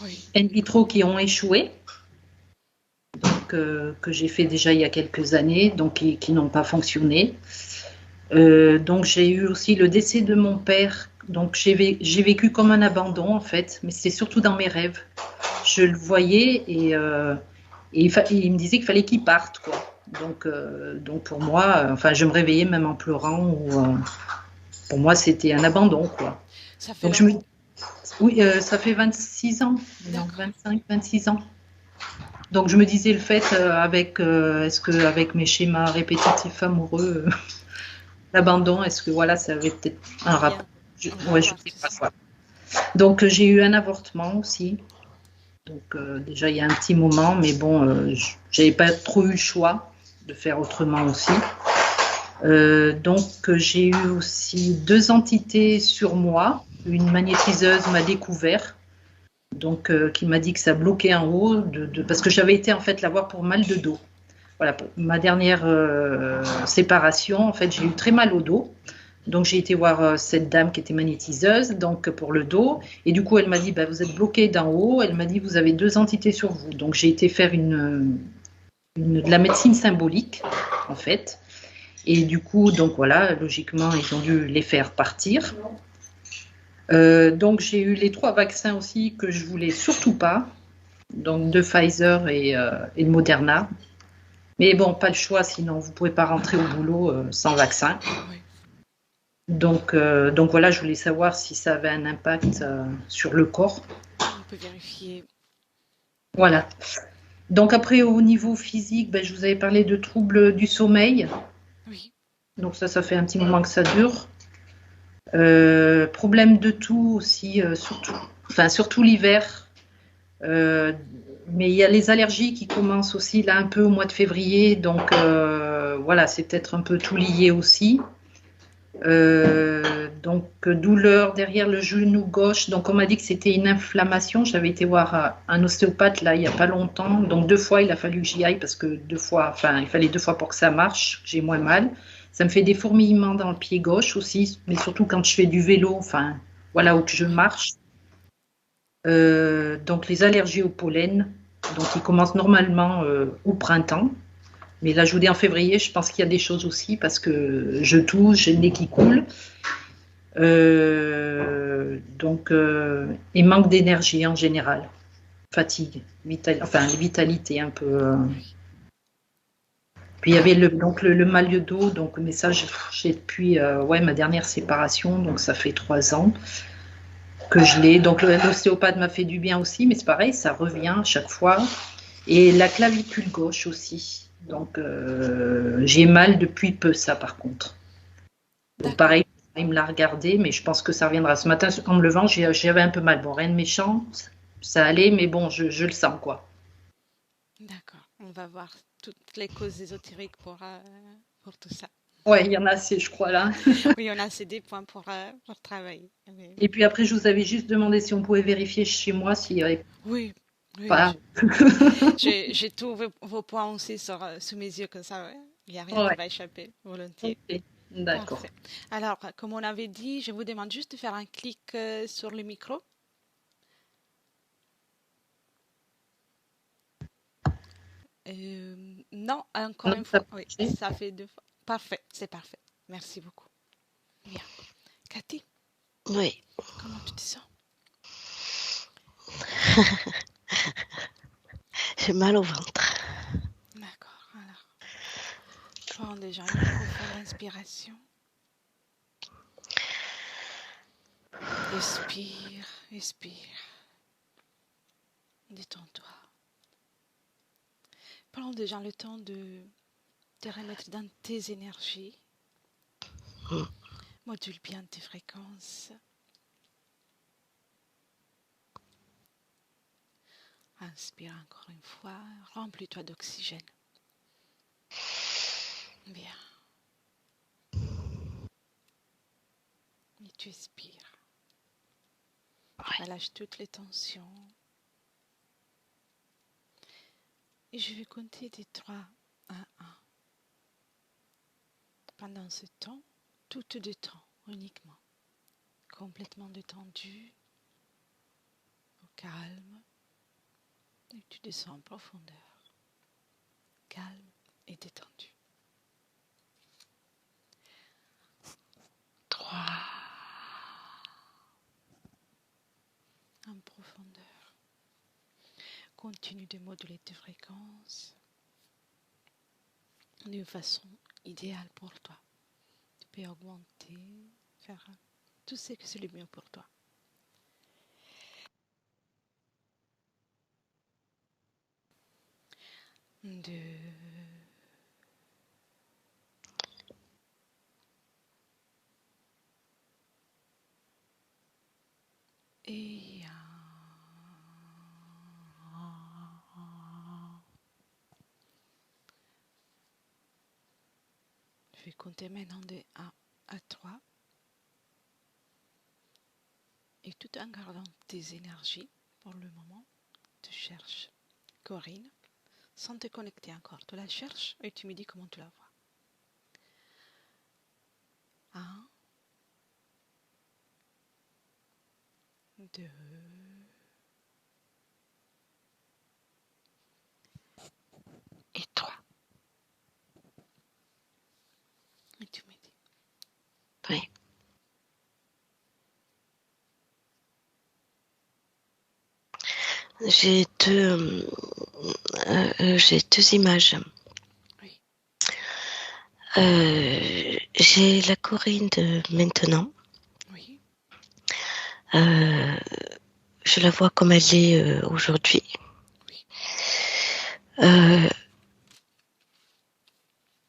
Oui. in vitro qui ont échoué, donc, que j'ai fait déjà il y a quelques années, donc qui n'ont pas fonctionné. Donc j'ai eu aussi le décès de mon père, donc j'ai vécu comme un abandon en fait, mais c'est surtout dans mes rêves. Je le voyais et il me disait qu'il fallait qu'il parte, quoi. Donc pour moi, enfin je me réveillais même en pleurant, pour moi c'était un abandon, quoi. Ça fait Donc longtemps. oui, ça fait 26 ans, non, D'accord. 25, 26 ans. Donc je me disais le fait est-ce que avec mes schémas répétitifs amoureux, l'abandon, est-ce que voilà, ça avait peut-être un Un rapport. lien, un Ouais, je rapport, sais c'est pas ça. quoi. Donc j'ai eu un avortement aussi. Donc déjà il y a un petit moment, mais bon, j'avais pas trop eu le choix de faire autrement aussi. Donc j'ai eu aussi 2 entités sur moi. Une magnétiseuse m'a découvert, donc qui m'a dit que ça bloquait en haut, parce que j'avais été en fait la voir pour mal de dos. Voilà, pour ma dernière séparation, en fait, j'ai eu très mal au dos. Donc j'ai été voir cette dame qui était magnétiseuse, donc pour le dos. Et du coup, elle m'a dit, bah, vous êtes bloqué d'en haut. Elle m'a dit, vous avez 2 entités sur vous. Donc j'ai été faire de la médecine symbolique, en fait. Et du coup, donc voilà, logiquement, ils ont dû les faire partir. Donc j'ai eu les 3 vaccins aussi que je voulais surtout pas. Donc de Pfizer et de Moderna. Mais bon, pas le choix, sinon vous ne pouvez pas rentrer au boulot sans vaccin. Oui. Donc voilà, je voulais savoir si ça avait un impact sur le corps. On peut vérifier. Voilà. Donc après, au niveau physique, ben, je vous avais parlé de troubles du sommeil. Oui. Donc ça fait un petit moment que ça dure. Problème de toux aussi, surtout l'hiver. Mais il y a les allergies qui commencent aussi là un peu au mois de février. Donc voilà, c'est peut-être un peu tout lié aussi. Donc douleur derrière le genou gauche. Donc on m'a dit que c'était une inflammation. J'avais été voir un ostéopathe là il y a pas longtemps. Donc 2 fois il a fallu que j'y aille parce que il fallait 2 fois pour que ça marche. J'ai moins mal. Ça me fait des fourmillements dans le pied gauche aussi, mais surtout quand je fais du vélo. Enfin voilà où que je Oui. marche. Donc les allergies au pollen. Donc ils commencent normalement au printemps. Mais là, je vous dis en février, je pense qu'il y a des choses aussi parce que je tousse, j'ai le nez qui coule. Et manque d'énergie en général, fatigue, vitalité un peu. Oui. Puis il y avait le mal de dos, donc mais ça j'ai depuis ma dernière séparation, donc ça fait 3 ans que je l'ai. Donc l'ostéopathe m'a fait du bien aussi, mais c'est pareil, ça revient à chaque fois. Et la clavicule gauche aussi. Donc j'ai mal depuis peu ça par contre. Donc D'accord. pareil, il me l'a regardé, mais je pense que ça reviendra. Ce matin, en me levant, j'avais un peu mal. Bon, rien de méchant, ça allait, mais bon, je le sens, quoi. D'accord. On va voir toutes les causes ésotériques pour tout ça. Ouais, il y en a assez, je crois, là. Oui, on a assez des points pour travailler. Et puis après, je vous avais juste demandé si on pouvait vérifier chez moi s'il n'y avait Oui, oui, pas. j'ai tous vos points aussi sous mes yeux, comme ça, ouais. Il n'y a rien qui Ouais, va échapper, volontiers. ok, d'accord. Parfait. Alors, comme on avait dit, je vous demande juste de faire un clic sur le micro. Non, encore Non, une ça fois. Oui, marchait. ça fait 2 fois. Parfait, c'est parfait. Merci beaucoup. Bien. Cathy, Oui. comment tu te sens? J'ai mal au ventre. D'accord. Alors, prends déjà une profonde inspiration. Expire, expire. Détends-toi. Prends déjà le temps de te remettre dans tes énergies. Module bien tes fréquences. Inspire encore une fois. Remplis-toi d'oxygène. Bien. Et tu expires. Relâche toutes les tensions. Et je vais compter des 3 à 1. Pendant ce temps, tout te détend uniquement. Complètement détendu. calme et tu descends en profondeur, calme et détendu. 3 en profondeur. Continue de moduler tes fréquences d'une façon idéale pour toi. Tu peux augmenter, faire tout ce que c'est le mieux pour toi. 2 et 1. Je vais compter maintenant de 1 à 3. Et tout en gardant tes énergies, pour le moment, tu cherches Corinne, sans te connecter encore. Tu la cherches et tu me dis comment tu la vois. 1, 2, et 3. Et tu me dis. Oui. J'ai deux images. Oui. J'ai la Corinne de maintenant. Oui. Je la vois comme elle est aujourd'hui. Oui.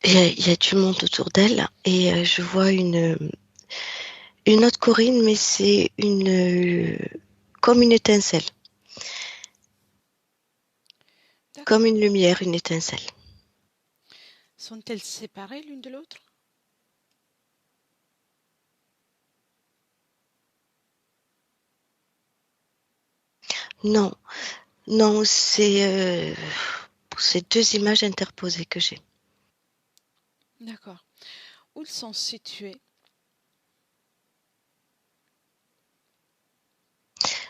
Il y a du monde autour d'elle et je vois une autre Corinne, mais c'est comme une étincelle, comme une lumière, une étincelle. Sont-elles séparées l'une de l'autre? Non, non, c'est deux images interposées que j'ai. D'accord. Où elles sont situées?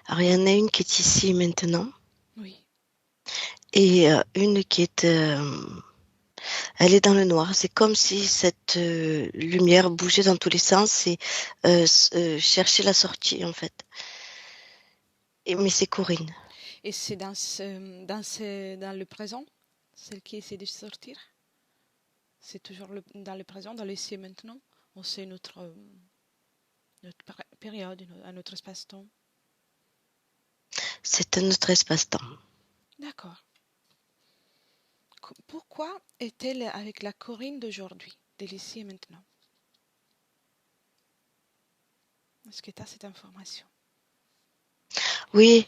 Alors, il y en a une qui est ici maintenant Oui. et une qui est... elle est dans le noir. C'est comme si cette lumière bougeait dans tous les sens et cherchait la sortie, en fait. Mais c'est Corinne. Et c'est dans le présent, celle qui essaie de sortir? C'est toujours dans le présent, dans l'ici et maintenant? Ou c'est notre période, un autre espace-temps? C'est un autre espace-temps. D'accord. Pourquoi est-elle avec la Corinne d'aujourd'hui, de l'ici et maintenant? Est-ce que tu as cette information? Oui,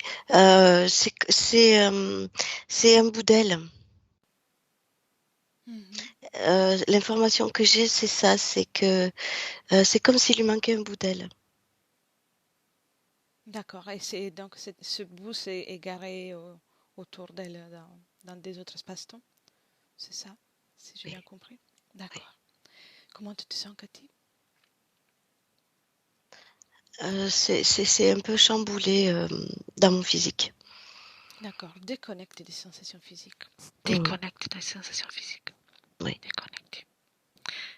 c'est un bout d'elle. L'information que j'ai, c'est ça, c'est que c'est comme s'il lui manquait un bout d'elle. D'accord. Et c'est donc ce bout s'est égaré autour d'elle dans des autres espaces-temps? C'est ça, si j'ai Oui, bien compris? oui. D'accord. Comment tu te sens, Cathy? C'est un peu chamboulé dans mon physique. D'accord. Déconnecte des sensations physiques. Mmh. Déconnecte des sensations physiques. Oui, Déconnecte.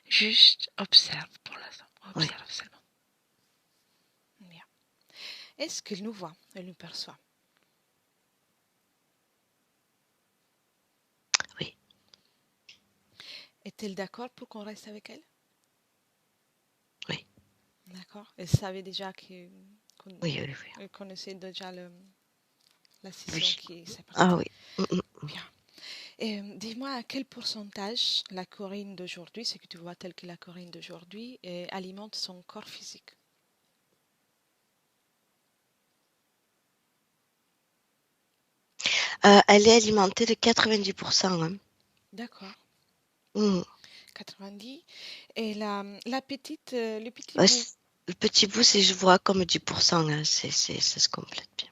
Juste observe pour l'instant. oui. Observe seulement. Bien. Est-ce qu'elle nous voit? Elle nous perçoit? Oui. Est-elle d'accord pour qu'on reste avec elle? Oui. D'accord. Elle savait déjà qu'on Oui, oui, oui. elle connaissait déjà la session Oui. qui s'est Ah passée. oui. Mm. Bien. Et dis-moi à quel pourcentage la Corinne d'aujourd'hui, ce que tu vois tel que la Corinne d'aujourd'hui, alimente son corps physique? Elle est alimentée de 90%. Hein. D'accord. Mm. 90. Et la petite, le petit Ouais, bout. le petit bout, c'est je vois comme 10%. Hein. Ça se complète bien.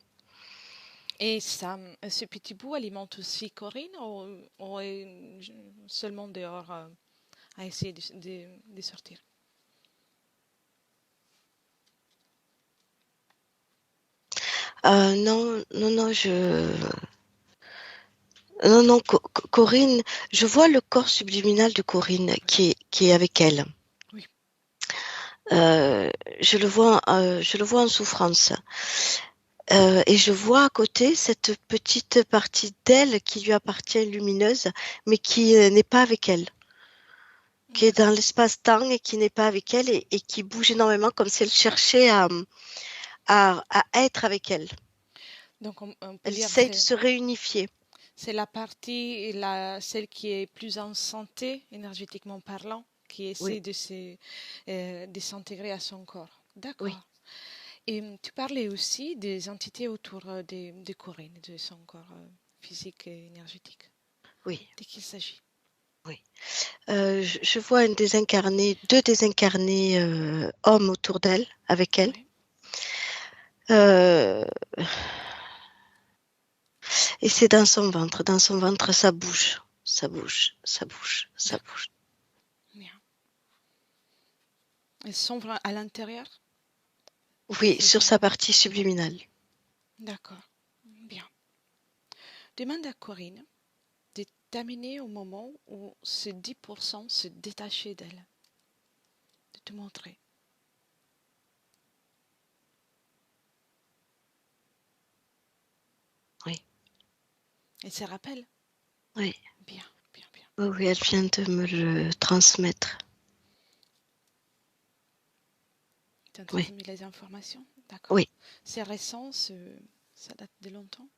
Et ça, ce petit bout alimente aussi Corinne ou est seulement dehors à essayer de sortir? Non, non, non, non, non, Corinne, je vois le corps subliminal de Corinne qui est avec elle. Oui. Je le vois en souffrance. Et je vois à côté cette petite partie d'elle qui lui appartient lumineuse, mais qui n'est pas avec elle, qui est dans l'espace-temps et qui n'est pas avec elle et qui bouge énormément comme si elle cherchait à être avec elle. Donc on peut Elle dire essaye de se réunifier. c'est la partie, celle qui est plus en santé, énergétiquement parlant, qui essaie Oui, de s'intégrer à son corps. oui, D'accord. Et tu parlais aussi des entités autour de Corinne, de son corps physique et énergétique. oui, De qui il s'agit? oui. Je vois deux désincarnés hommes autour d'elle, avec elle. Oui. Euh, et c'est dans son ventre. Dans son ventre, ça bouge, ça bouge, ça bouge, ça D'accord. bouge. Bien. Elles sont à l'intérieur? Oui, C'est sur ça. sa partie subliminale. D'accord. Bien. Demande à Corinne de t'amener au moment où ce 10% se détachait d'elle, de te montrer. Oui, Elle se rappelle? oui. Bien, bien, bien. Oui, oui, elle vient de me le transmettre. Tu as Oui, transmis les informations? D'accord. oui. C'est récent, ça date de longtemps?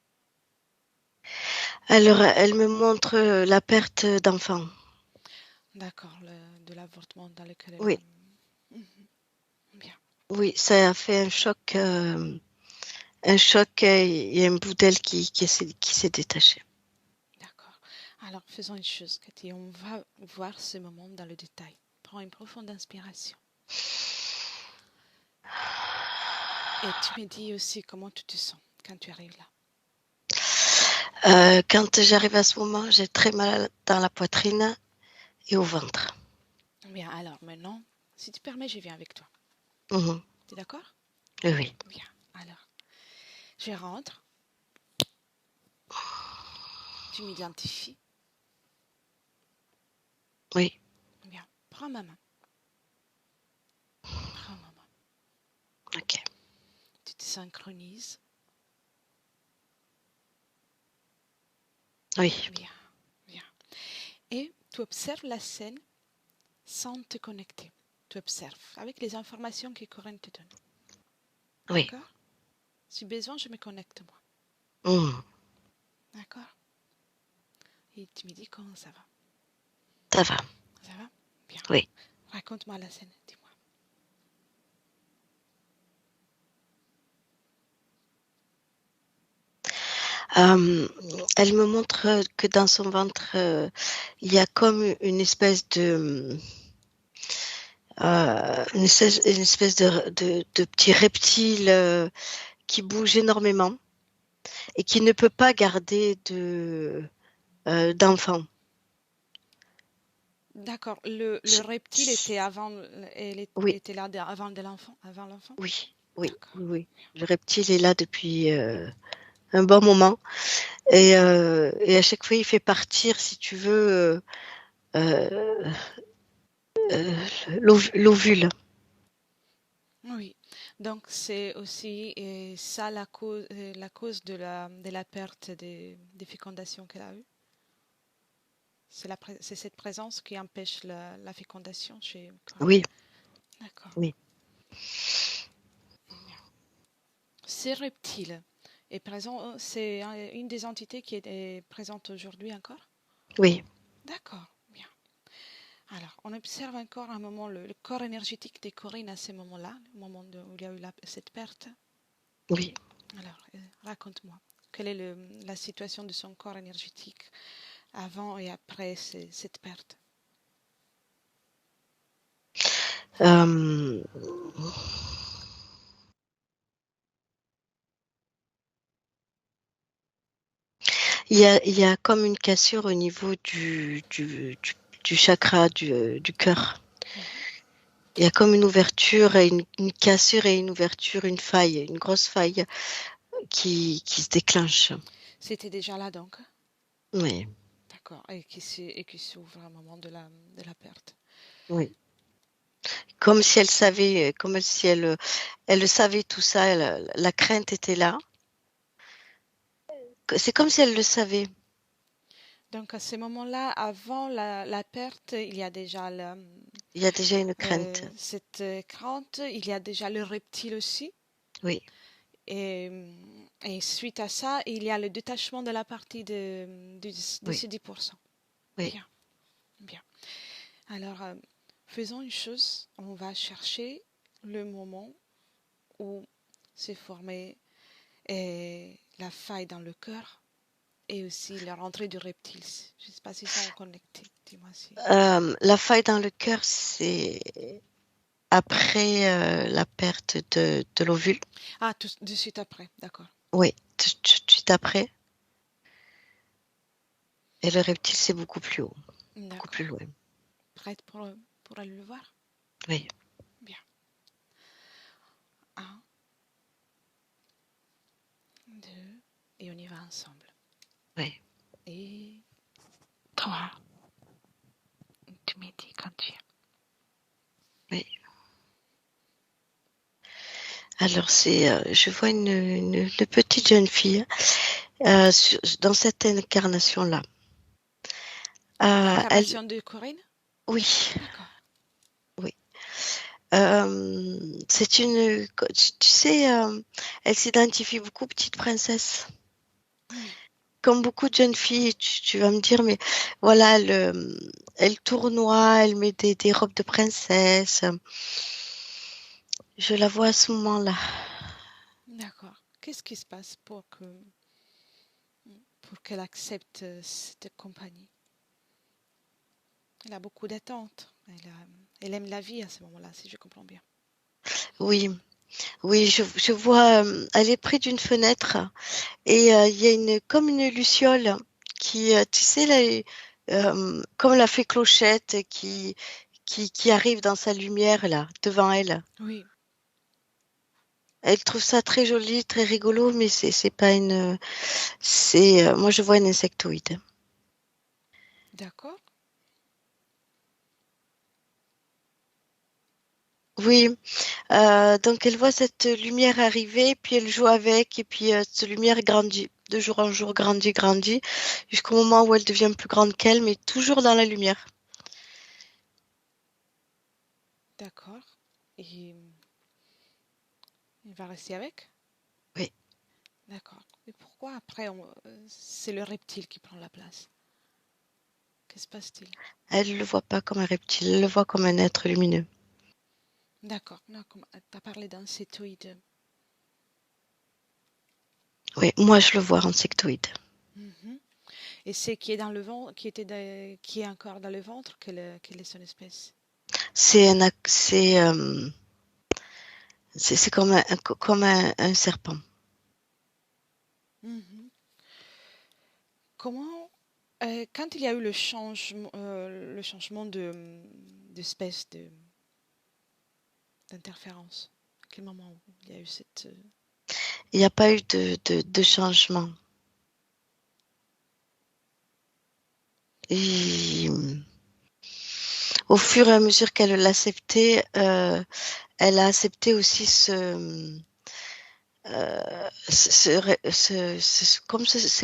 Alors, elle me montre la perte d'enfant. D'accord, de l'avortement dans lequel elle a... Oui, Mhm. Bien, oui, ça a fait un choc et un bout d'elle qui s'est détaché. d'accord. Alors, faisons une chose, Cathy, on va voir ce moment dans le détail. Prends une profonde inspiration. Et tu me dis aussi comment tu te sens quand tu arrives là. Quand j'arrive à ce moment, j'ai très mal dans la poitrine et au ventre. Bien, alors maintenant, si tu permets, je viens avec toi. Mhm. Tu es d'accord? Oui, oui, Bien, alors, je rentre, tu m'identifies. oui. Bien, prends ma main. Prends ma main. Ok. Tu te synchronises. Oui, Bien, bien. Et tu observes la scène sans te connecter. Tu observes avec les informations que Corinne te donne. oui. D'accord? Si besoin, je me connecte moi. Mhm. D'accord? Et tu me dis comment ça va. Ça va. Ça va? Bien. Oui. Raconte-moi la scène, dis-moi. Euh, Elle me montre que dans son ventre, il y a comme une espèce de petit reptile qui bouge énormément et qui ne peut pas garder d'enfant. D'accord. Le Je- reptile je- était avant, oui, était là avant de l'enfant, avant l'enfant? oui, oui, D'accord. oui, oui. Le reptile est là depuis un bon moment et à chaque fois il fait partir, si tu veux, euh, euh, l'ovule. Oui. Donc c'est aussi ça la cause de la perte des fécondations qu'elle a eue. C'est cette présence qui empêche la fécondation chez Corinne. Oui, D'accord. oui, Bien. Ces reptiles est présent, c'est une des entités qui est présente aujourd'hui encore? oui, D'accord. Bien. Alors, on observe encore un moment le corps énergétique de Corinne à ce moment-là, le moment où il y a eu cette perte. oui. Alors, raconte-moi, quelle est la situation de son corps énergétique avant et après cette perte? Euh, il y a comme une cassure au niveau du chakra du cœur. Mhm. Il y a comme une ouverture, et une cassure et une ouverture, une faille, une grosse faille qui se déclenche. C'était déjà là donc. Oui, D'accord. Et qui s'ouvre à un moment de la perte. oui. Comme si elle savait, comme si elle le savait tout ça, la crainte était là. C'est comme si elle le savait. Donc à ce moment-là, avant la perte, il y a déjà Il y a déjà une crainte. cette crainte, il y a déjà le reptile aussi. Oui, Et suite à ça, il y a le détachement de la partie de oui, ces 10%. oui. Bien, bien. Alors, faisons une chose, on va chercher le moment où s'est formée la faille dans le cœur et aussi la rentrée du reptile. Je ne sais pas si ça sont connectés. Dis-moi si. La faille dans le cœur, c'est après la perte de l'ovule. Ah, tout de suite après, d'accord. Oui, tout de suite après. Et le reptile, c'est beaucoup plus haut, beaucoup plus D'accord. loin. Prête pour aller le voir? Oui, Bien. Un, deux, et on y va ensemble. oui, Et trois, tu me dis quand tu es. oui. Alors, je vois une petite jeune fille dans cette incarnation-là. L'incarnation de Corinne? Oui, D'accord. oui. C'est tu sais, elle s'identifie beaucoup petite princesse. Oui, Comme beaucoup de jeunes filles, tu vas me dire, mais voilà, elle tournoie, elle met des robes de princesse. Je la vois à ce moment-là. d'accord. Qu'est-ce qui se passe pour qu'elle accepte cette compagnie? Elle a beaucoup d'attentes. Elle aime la vie à ce moment-là, si je comprends bien. Oui, oui, je vois, elle est près d'une fenêtre et il y a comme une luciole qui, tu sais, là, comme la fée Clochette qui arrive dans sa lumière là, devant elle. Oui, Elle trouve ça très joli, très rigolo, mais c'est pas moi je vois un insectoïde. d'accord. Oui, donc elle voit cette lumière arriver, puis elle joue avec, et puis cette lumière grandit, de jour en jour, grandit, jusqu'au moment où elle devient plus grande qu'elle, mais toujours dans la lumière. D'accord. Et il va rester avec? Oui, D'accord. Et pourquoi après c'est le reptile qui prend la place? Que se passe-t-il? elle ne le voit pas comme un reptile, elle le voit comme un être lumineux. D'accord. Tu as parlé d'insectoïde. Oui, moi je le vois insectoïde. Mhm. Et c'est qui est dans le ventre, qui est encore dans le ventre, quelle est son espèce? C'est comme un serpent. Mhm. Comment, quand il y a eu le changement d'espèce d'interférence, à quel moment il y a eu cette... Il n'y a pas eu de changement. Et, au fur et à mesure qu'elle l'acceptait, elle a accepté aussi c'est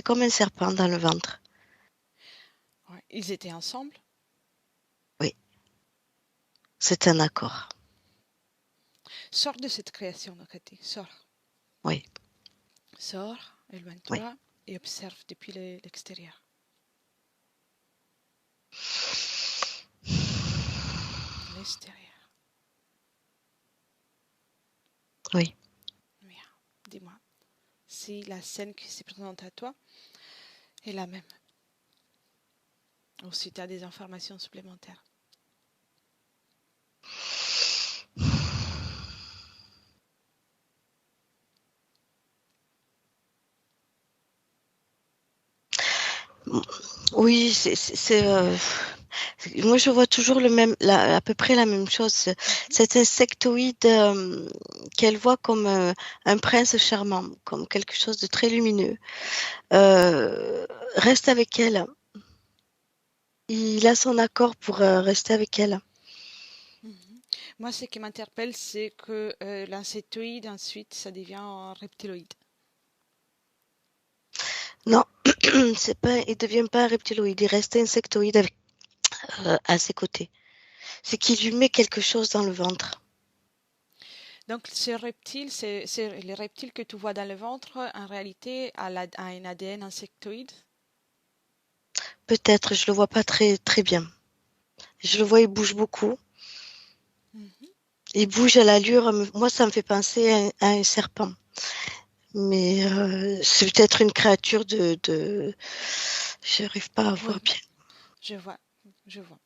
comme un serpent dans le ventre. Ouais, ils étaient ensemble? Oui, c'est un accord. Sors de cette création, Cathy, sors. Oui, Sors, oui. éloigne-toi et observe depuis l'extérieur. L'extérieur. Oui. Bien, dis-moi, si la scène qui se présente à toi est la même, ou si tu as des informations supplémentaires. Oui, Moi, je vois toujours à peu près la même chose. Mhm. Cet insectoïde qu'elle voit comme un prince charmant, comme quelque chose de très lumineux. Reste avec elle. Il a son accord pour rester avec elle. Mhm. Moi, ce qui m'interpelle, c'est que l'insectoïde, ensuite, ça devient un reptiloïde. Non, c'est pas, il devient pas un reptiloïde, il reste insectoïde à ses côtés. C'est qu'il lui met quelque chose dans le ventre. Donc, ce reptile, c'est les reptiles que tu vois dans le ventre, en réalité, a un ADN insectoïde. Peut-être, je le vois pas très très bien. Je le vois, il bouge beaucoup. Mhm. Il bouge à l'allure. Moi, ça me fait penser à un serpent. Mais c'est peut-être une créature je n'arrive pas à voir Oui, bien. je vois, je vois.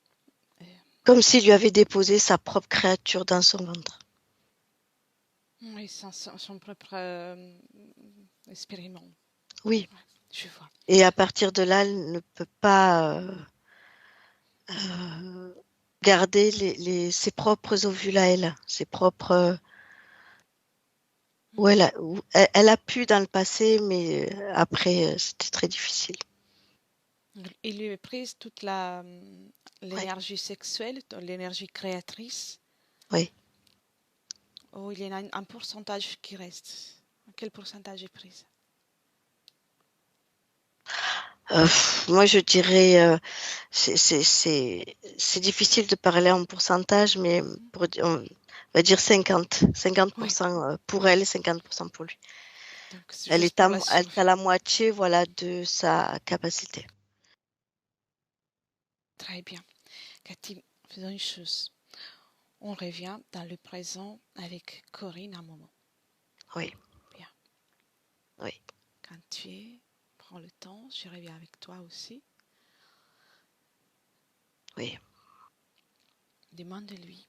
Euh, Comme s'il lui avait déposé sa propre créature dans son ventre. oui, son propre expériment. Oui. Ouais, je vois. Et à partir de là, elle ne peut pas euh, garder ses propres ovules à elle, ses propres. Ou Mhm. elle a pu dans le passé, mais après, c'était très difficile. Il lui est prise toute Oui, l'énergie sexuelle, l'énergie créatrice. oui. Oh, il y a un pourcentage qui reste. Quel pourcentage est prise? Moi, je dirais, c'est difficile de parler en pourcentage, mais Mhm. on va dire 50, Oui, 50% pour elle, 50% pour lui. donc c'est juste pour la Elle est à survie. la moitié, voilà, de sa capacité. Très bien. Cathy, faisons une chose. On revient dans le présent avec Corinne un moment. Oui, Bien. oui, Quand tu es, prends le temps, je reviens avec toi aussi. oui, Demande-lui,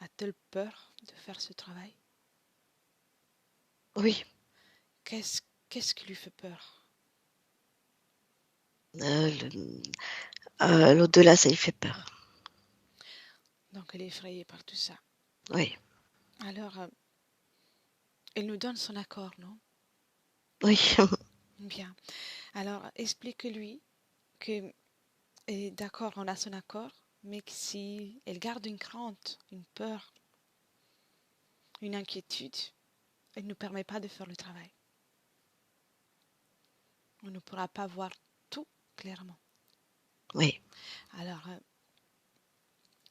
a-t-elle peur de faire ce travail? oui. Qu'est-ce qu'est-ce qui lui fait peur? Euh, l'au-delà, ça lui fait peur. Donc elle est effrayée par tout ça. Oui, Alors, elle nous donne son accord, non? oui, Bien. Alors, explique-lui que, d'accord, on a son accord, mais que si elle garde une crainte, une peur, une inquiétude, elle ne nous permet pas de faire le travail. On ne pourra pas voir tout clairement. oui, Alors,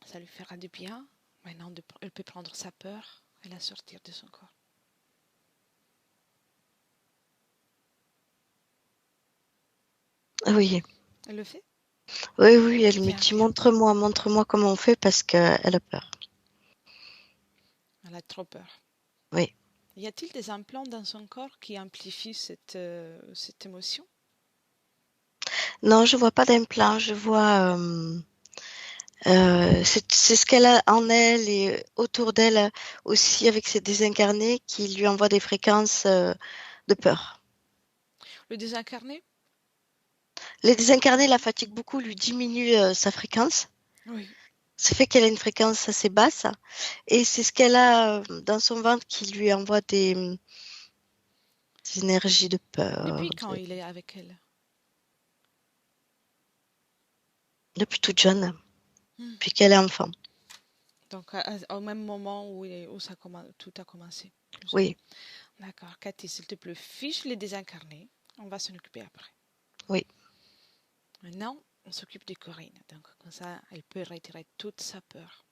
ça lui fera du bien. Maintenant, elle peut prendre sa peur et la sortir de son corps. oui. Elle le fait? Oui, oui, elle me Bien, dit bien. montre-moi comment on fait parce qu'elle a peur. Elle a trop peur. Oui. Y a-t-il des implants dans son corps qui amplifient cette émotion? Non, je vois pas d'implant, je vois. C'est ce qu'elle a en elle et autour d'elle aussi avec ses désincarnés qui lui envoient des fréquences de peur. Le désincarné? Les désincarnés la fatiguent beaucoup, lui diminuent sa fréquence. Oui. Ça fait qu'elle a une fréquence assez basse et c'est ce qu'elle a dans son ventre qui lui envoie des énergies de Depuis peur quand il est avec elle? depuis toute jeune, Hmm. depuis qu'elle est enfant. Donc, au même moment où tout a commencé, plus ou moins. Oui, D'accord. Cathy, s'il te plaît, fiche les désincarnés. On va s'en occuper après. oui, Maintenant, on s'occupe de Corinne. Donc, comme ça, elle peut retirer toute sa peur.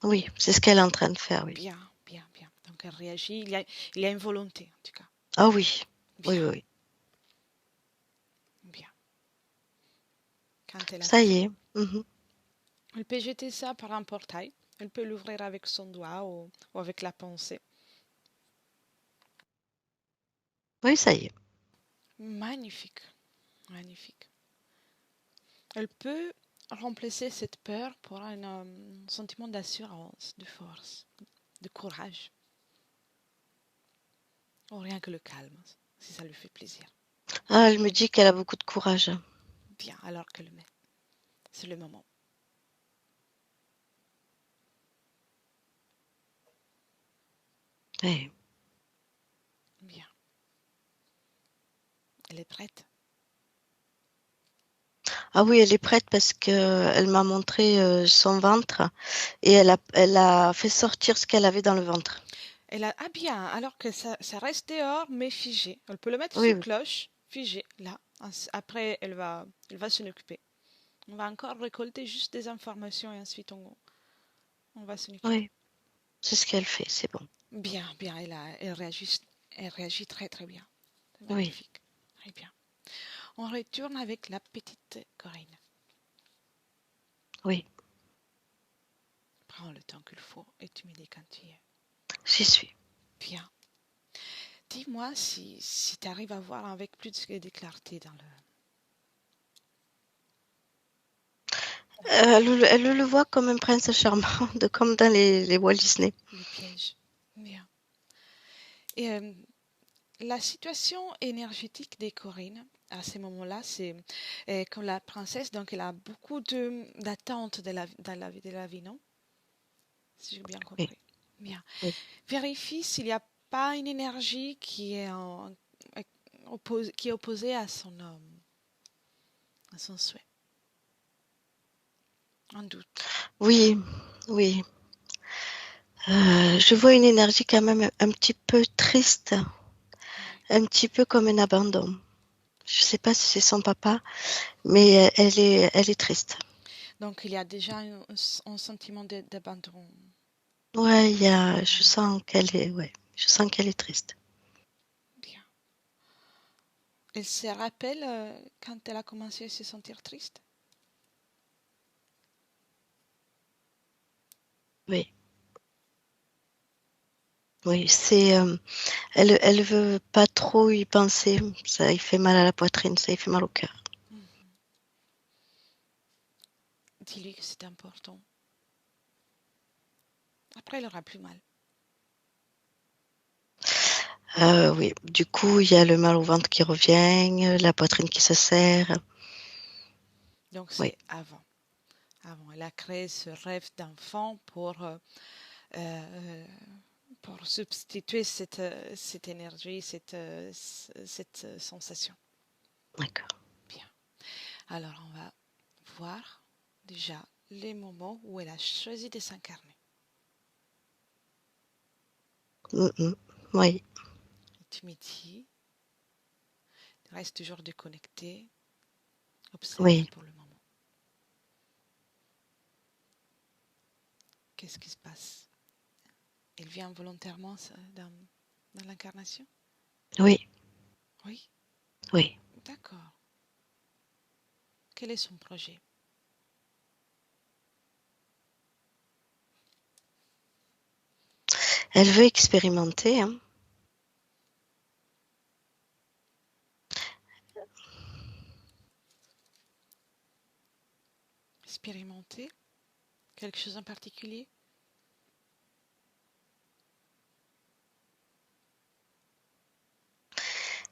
oui, c'est ce qu'elle est en train de faire, oui. Bien, bien, bien. Donc, elle réagit. Il y a une volonté, en tout cas. Ah oui, oui, Bien, oui, oui. bien. Quand elle a Ça y fait, est. Mhm. elle peut jeter ça par un portail. Elle peut l'ouvrir avec son doigt ou avec la pensée. Oui, ça y est. Magnifique, magnifique. Elle peut remplacer cette peur pour un sentiment d'assurance, de force, de courage, ou rien que le calme, si ça lui fait plaisir. Ah, elle me dit qu'elle a beaucoup de courage. Bien, alors que le met. C'est le moment. Oui. Bien. Elle est prête? Ah oui, elle est prête parce que elle m'a montré son ventre et elle a fait sortir ce qu'elle avait dans le ventre. Ah bien, alors que ça reste dehors, mais figé. Elle peut le mettre Oui, sous oui. cloche, figé, là. Après, elle va s'en occuper. On va encore récolter juste des informations et ensuite on va s'en occuper. Oui, c'est ce qu'elle fait, c'est bon. Bien, bien, elle réagit très très bien. C'est Oui, magnifique. Très bien. On retourne avec la petite Corinne. oui, Prends le temps qu'il faut et tu me dis quand tu y es. j'y suis. Bien. Dis-moi si tu arrives à voir avec plus de clarté dans Elle le voit comme un prince charmant, comme dans les Walt Disney. le piège. Bien. Et la situation énergétique des Corinnes, à ce moment-là, c'est quand la princesse, donc elle a beaucoup d'attentes dans la vie de la vie, non? Si j'ai bien Oui, compris. Bien. oui. Vérifie s'il n'y a pas une énergie qui est opposée à son souhait. Un doute. Oui, oui. Je vois une énergie quand même un petit peu triste, Oui. un petit peu comme un abandon. Je ne sais pas si c'est son papa, mais elle est triste. Donc il y a déjà un sentiment d'abandon. Ouais, je sens ouais, je sens qu'elle est triste. Bien. Elle se rappelle quand elle a commencé à se sentir triste? Oui, oui, elle veut pas trop y penser. Ça lui fait mal à la poitrine, ça lui fait mal au cœur. Mhm. Dis-lui que c'est important. Après, elle aura plus mal. Oui, du coup, il y a le mal au ventre qui revient, la poitrine qui se serre. Donc Oui, c'est avant. Avant, elle a créé ce rêve d'enfant euh, pour substituer cette énergie, cette sensation. d'accord. Bien. Alors, on va voir déjà les moments où elle a choisi de s'incarner. Mhm. Oui, Et tu me dis, reste toujours déconnecté, observe oui. pour le moment. Qu'est-ce qui se passe? Elle vient volontairement dans l'incarnation? Oui, Oui, oui. d'accord. Quel est son projet? Elle veut expérimenter, hein. Expérimenter? Quelque chose en particulier?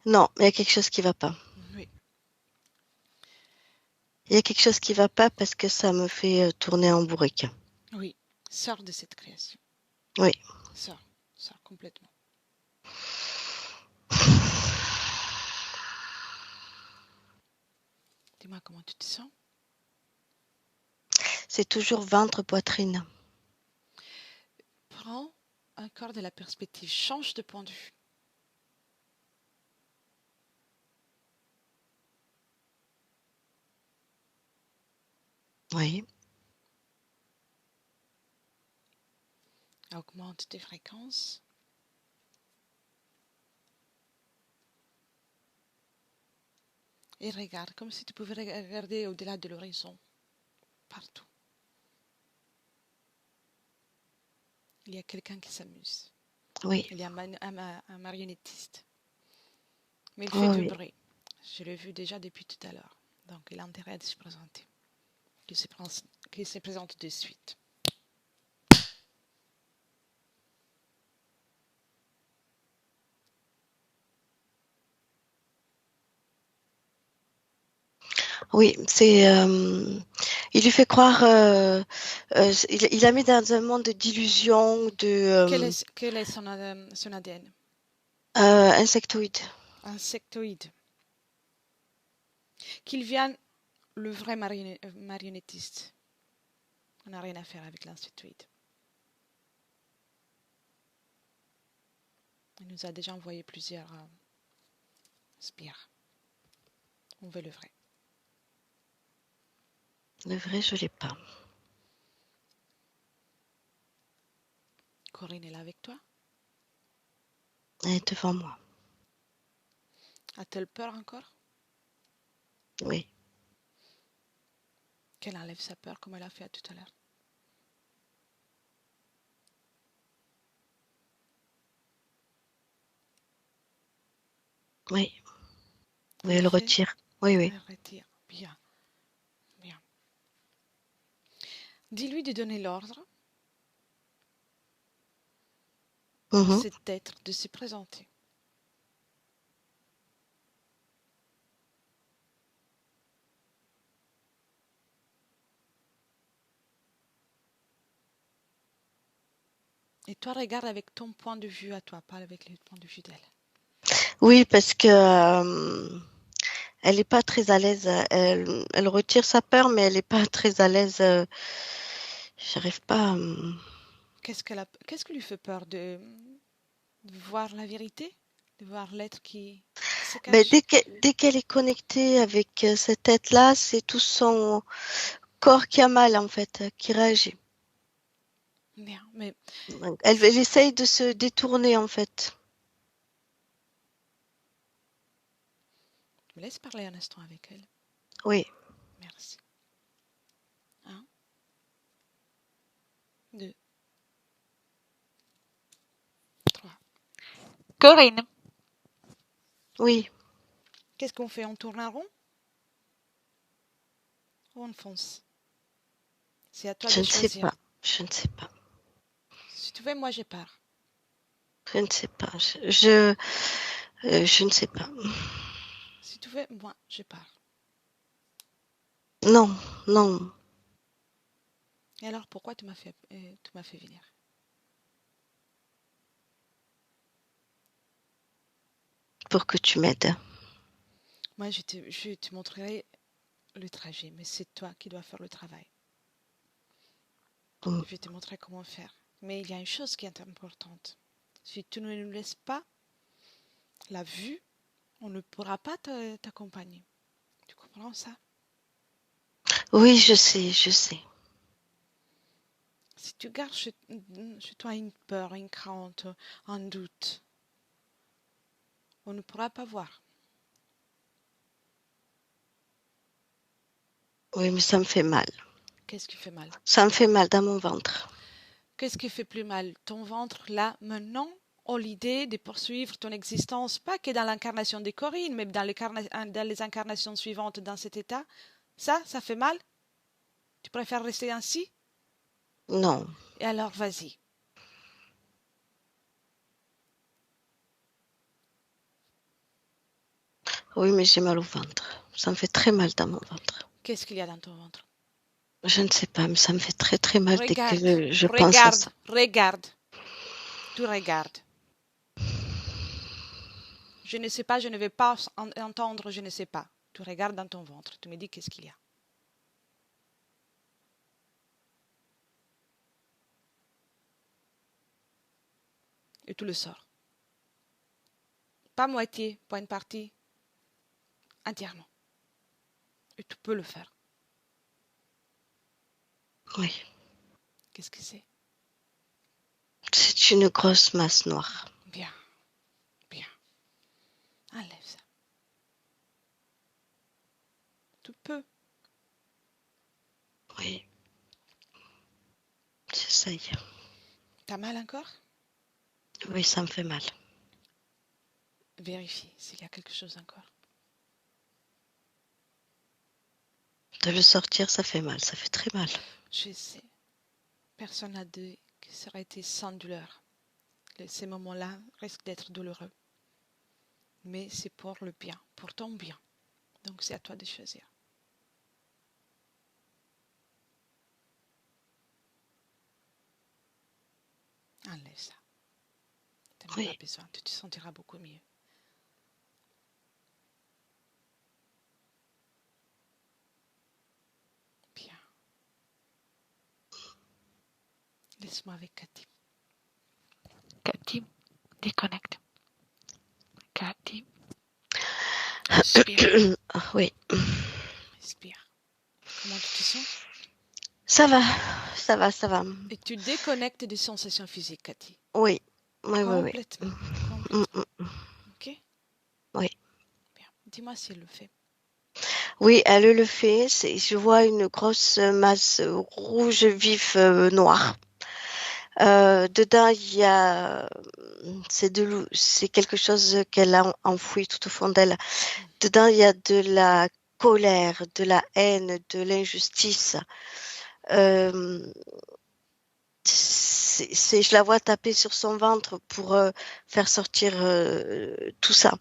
Non, il y a quelque chose qui va pas. Oui, Il y a quelque chose qui va pas parce que ça me fait tourner en bourrique. oui. Sors de cette création. Oui. Sors, sors complètement. Dis-moi comment tu te sens. C'est toujours ventre, poitrine. Prends encore de la perspective. Change de point de vue. Oui, Augmente tes fréquences. Et regarde comme si tu pouvais regarder au-delà de l'horizon. Partout. Il y a quelqu'un qui s'amuse. oui, Il y a un marionnettiste. Mais il fait du oui. bruit. Je l'ai vu déjà depuis tout à l'heure. Donc il a intérêt à se présenter. Qu'il se présente de suite. Oui, Il lui fait croire, il la met dans un monde d'illusions, Quel est son ADN? insectoïdes. Insectoïde. Qu'il vienne le vrai marionnettiste. On n'a rien à faire avec l'insectoïde. Il nous a déjà envoyé plusieurs sbires. On veut le vrai. Le vrai, je l'ai pas. Corinne est là avec toi? Elle est devant moi. A-t-elle peur encore? Oui. Qu'elle enlève sa peur comme elle a fait tout à l'heure. Oui. Elle Oui, le elle fait? retire. Oui, oui. Elle retire. Bien, bien. Dis-lui de donner l'ordre à Mhm. cet être de se présenter. Et toi, regarde avec ton point de vue à toi, pas avec le point de vue d'elle. Oui, parce que elle n'est pas très à l'aise. Elle retire sa peur, mais elle n'est pas très à l'aise. J'arrive pas. Qu'est-ce qui lui fait peur de voir la vérité? De voir l'être qui se Ben, cache? dès qu'elle est connectée avec cette tête-là, c'est tout son corps qui a mal, en fait, qui réagit. Bien, mais Donc, elle essaye de se détourner, en fait. me laisse parler un instant avec elle. Oui. Merci. 1, 2, 3. Corinne, Oui. qu'est-ce qu'on fait? On tourne un rond ou on fonce? C'est à toi Je de ne sais choisir. pas. Je ne sais pas. Si tu veux, moi je pars. Je ne sais pas. Je ne sais pas. Si tu veux, moi je pars. Non, non. Et alors pourquoi tu m'as fait venir? Pour que tu m'aides. Moi je te montrerai le trajet, mais c'est toi qui dois faire le travail. Mm. Je vais te montrer comment faire. Mais il y a une chose qui est importante. Si tu ne nous laisses pas la vue, on ne pourra pas t'accompagner. Tu comprends ça? Oui, je sais, je sais. Si tu gardes chez toi une peur, une crainte, un doute, on ne pourra pas voir. Oui, mais ça me fait mal. Qu'est-ce qui fait mal? Ça me fait mal dans mon ventre. Qu'est-ce qui fait plus mal? Ton ventre, là, maintenant, ou l'idée de poursuivre ton existence, pas que dans l'incarnation de Corinne, mais dans les incarnations suivantes dans cet état? Ça fait mal? Tu préfères rester ainsi? Non. Et alors, vas-y. Oui, mais j'ai mal au ventre. Ça me fait très mal dans mon ventre. Qu'est-ce qu'il y a dans ton ventre? Je ne sais pas, mais ça me fait très très mal dès que Regarde, je pense à regarde, ça. regarde. Tu regardes. Je ne sais pas, je ne vais pas entendre, je ne sais pas. Tu regardes dans ton ventre, tu me dis qu'est-ce qu'il y a. Et tu le sors. Pas moitié, pas une partie, entièrement. Et tu peux le faire. Oui. Qu'est-ce que c'est? C'est une grosse masse noire. Bien, bien. Enlève ça. Tu peux. Oui. J'essaye. T'as mal encore? Oui, ça me fait mal. Vérifie s'il y a quelque chose encore. De le sortir, ça fait mal. Ça fait très mal. Je sais. Personne n'a dit que ça aurait été sans douleur. Ces moments-là risquent d'être douloureux. Mais c'est pour le bien, pour ton bien. Donc c'est à toi de choisir. Enlève ça. Tu n'as pas Oui. besoin. Tu te sentiras beaucoup mieux. Bien. Laisse-moi avec Cathy. Cathy, déconnecte. Cathy, respire. Oui. Respire. Comment tu te sens? Ça va, ça va, ça va. Et tu déconnectes des sensations physiques, Cathy. Oui, oui, oui, oui. Complètement. Mm, Complètement. mm. Ok? Oui. Bien. Dis-moi si elle le fait. Oui, elle le fait. Je vois une grosse masse rouge vif noire. Dedans, il y a, c'est quelque chose qu'elle a enfoui tout au fond d'elle. Dedans, il y a de la colère, de la haine, de l'injustice. Euh, je la vois taper sur son ventre pour faire sortir tout ça.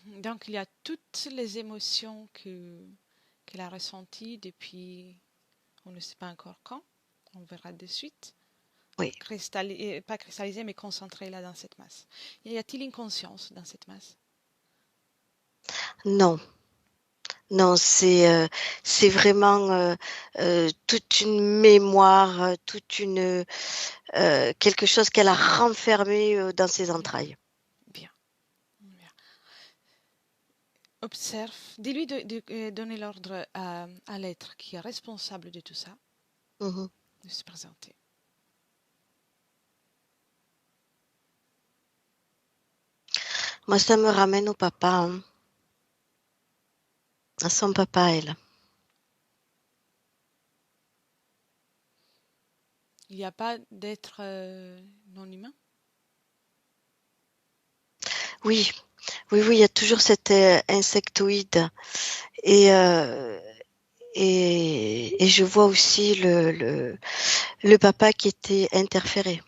Donc, il y a toutes les émotions qu'elle a ressenties depuis, on ne sait pas encore quand, on verra de suite. Oui. Pas cristallisées, mais concentrées là dans cette masse. Y a-t-il une conscience dans cette masse? Non. Non, c'est vraiment toute une mémoire, quelque chose qu'elle a renfermé dans ses entrailles. Bien. Bien. Observe. Dis-lui de donner l'ordre à l'être qui est responsable de tout ça, Mhm. de se présenter. Moi, ça me ramène au papa, hein, à son papa, elle. Il n'y a pas d'être non humain? Oui, oui, oui, il y a toujours cet insectoïde. Et, euh, et je vois aussi le papa qui était interféré.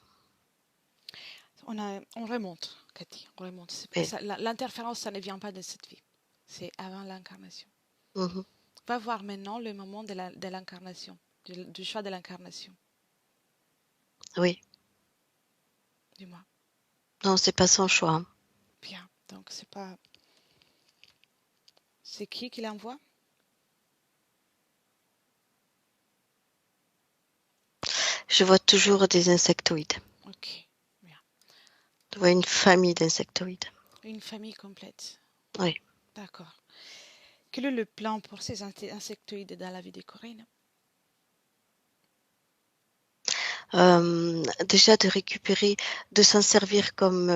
On remonte, Cathy, on remonte. Oui. L'interférence, ça ne vient pas de cette vie. C'est avant l'incarnation. Mhm. Va voir maintenant le moment de l'incarnation, du choix de l'incarnation. Oui. Dis-moi. Non, c'est pas son choix, hein. Bien. Donc, c'est pas. C'est qui l'envoie? Je vois toujours des insectoïdes. Ok. Bien. Je vois une famille d'insectoïdes. Une famille complète. Oui. D'accord. Quel est le plan pour ces insectoïdes dans la vie des Corinne? Déjà de récupérer, de s'en servir comme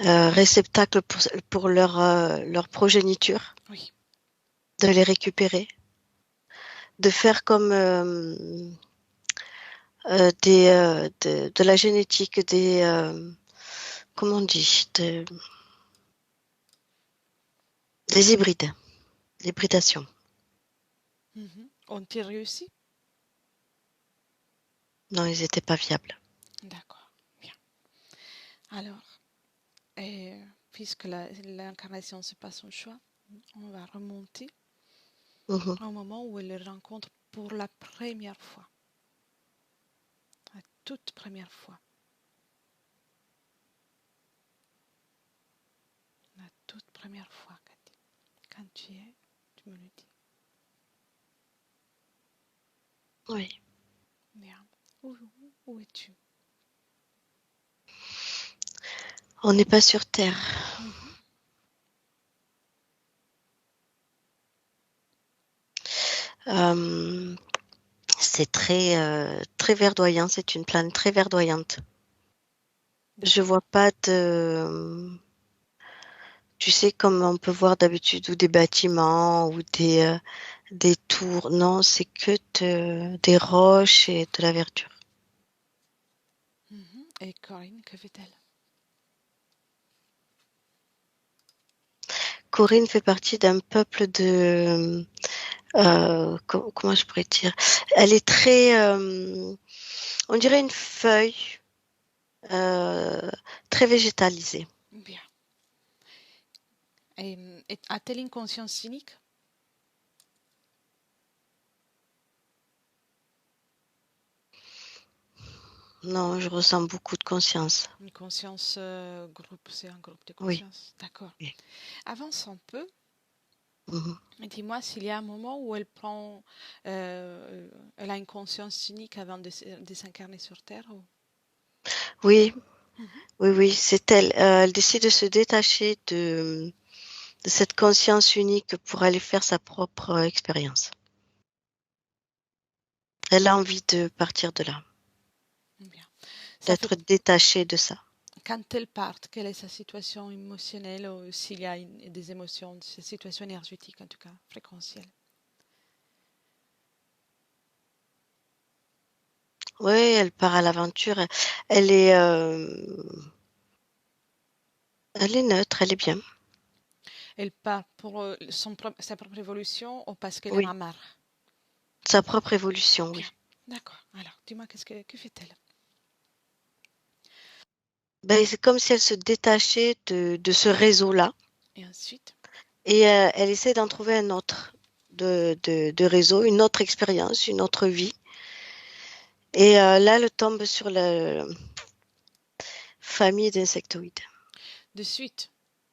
réceptacle pour leur progéniture, Oui. de les récupérer, de faire comme de la génétique, comment on dit, des hybrides, l'hybridation. Ont-ils réussi? Non, ils n'étaient pas viables. D'accord. Bien. Alors, puisque l'incarnation, c'est pas son choix, on va remonter Mhm. au moment où elle le rencontre pour la première fois. La toute première fois. La toute première fois, Cathy. Quand tu y es, tu me le dis. Oui. Bien. Où es-tu? On n'est pas sur Terre. C'est très verdoyant. C'est une planète très verdoyante. Je vois pas tu sais, comme on peut voir d'habitude, ou des bâtiments, ou des tours. Non, c'est que des roches et de la verdure. Et Corinne, que fait-elle? Corinne fait partie d'un peuple de... comment je pourrais dire? Elle est très... on dirait une feuille euh, très végétalisée. Bien. Et a-t-elle une conscience cynique? Non, je ressens beaucoup de conscience. Une conscience groupe, c'est un groupe de Oui. conscience. D'accord. Oui. Avance un peu. Mhm. Et dis-moi s'il y a un moment où elle a une conscience unique avant de s'incarner sur Terre. Oui, Mhm. oui, oui, c'est elle. Elle décide de se détacher de cette conscience unique pour aller faire sa propre expérience. Elle a envie de partir de là, Bien. Ça fait d'être détachée de ça. quand elle part, quelle est sa situation émotionnelle ou s'il y a des émotions, sa situation énergétique en tout cas, fréquentielle. Oui, elle part à l'aventure. Elle est, elle est neutre, elle est bien. Elle part pour sa propre évolution ou parce qu'elle en Oui, a marre. sa propre évolution, Bien, oui. d'accord. Alors, dis-moi, que fait-elle? Ben, c'est comme si elle se détachait de ce réseau-là Et ensuite, et elle essaie d'en trouver un autre de réseau, une autre expérience, une autre vie. Et là, elle tombe sur la famille d'insectoïdes. de suite.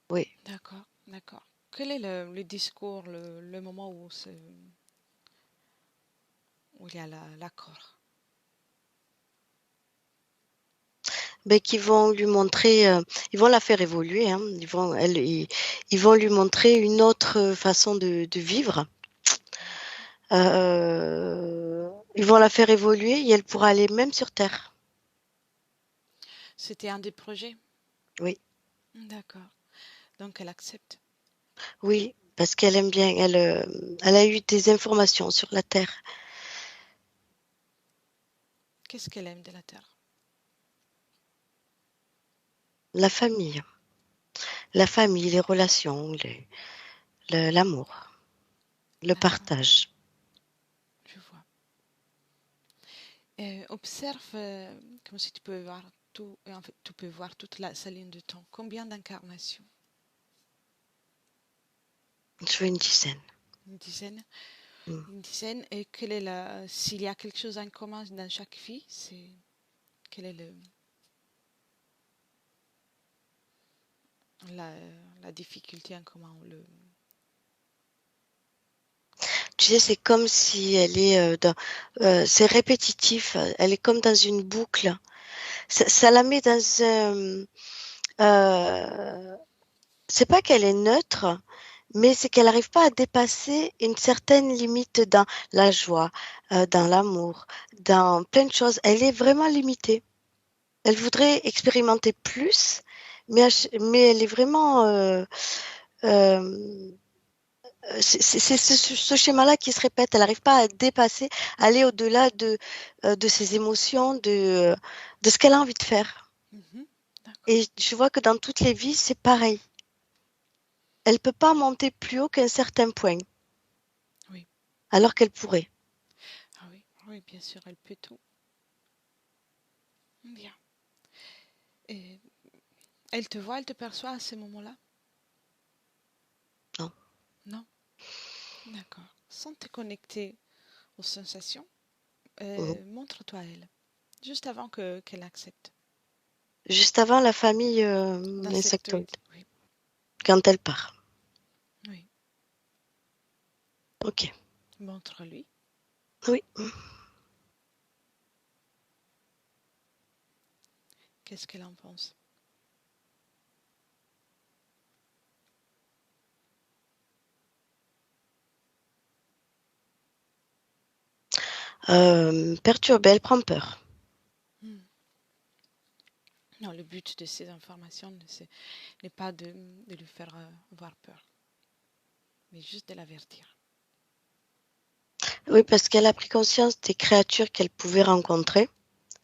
Oui. D'accord, d'accord. Quel est le discours, le moment où il y a l'accord? Ben, qui vont lui montrer, ils vont la faire évoluer, hein. Ils vont lui montrer une autre façon de vivre. Ils vont la faire évoluer et elle pourra aller même sur Terre. C'était un des projets? Oui, D'accord. Donc elle accepte. oui, parce qu'elle aime bien. Elle a eu des informations sur la Terre, Qu'est-ce qu'elle aime de la Terre? la famille, les relations, l'amour, le D'accord, partage. je vois. Observe comme si tu peux voir tout, et en fait, tu peux voir sa ligne de temps. Combien d'incarnations? Je veux une dizaine. Une dizaine? Mm. Une dizaine. Et s'il y a quelque chose en commun dans chaque vie, quelle est la, la difficulté en commun Tu sais, c'est comme si elle est c'est répétitif. Elle est comme dans une boucle. Ça la met dans un. euh, c'est pas qu'elle est neutre, mais c'est qu'elle n'arrive pas à dépasser une certaine limite dans la joie, dans l'amour, dans plein de choses. Elle est vraiment limitée. Elle voudrait expérimenter plus, mais elle est vraiment. Euh, c'est ce schéma-là qui se répète. Elle n'arrive pas à dépasser, aller au-delà de ses émotions, de ce qu'elle a envie de faire. Mhm. D'accord. Et je vois que dans toutes les vies, c'est pareil. Elle ne peut pas monter plus haut qu'un certain point, Oui. alors qu'elle pourrait. Ah oui, oui, bien sûr, elle peut tout. Bien. Et elle te voit, elle te perçoit à ce moment-là? Non. Non? D'accord. Sans te connecter aux sensations, Mhm. montre-toi à elle, juste avant qu'elle accepte. Juste avant la famille insectoïde, D'insectoïdes, oui. quand elle part. Oui. Ok. Montre-lui. Oui. Qu'est-ce qu'elle en pense? Perturbée, elle prend peur. Hmm. Non, le but de ces informations n'est pas de lui faire avoir peur, mais juste de l'avertir. Oui, parce qu'elle a pris conscience des créatures qu'elle pouvait rencontrer.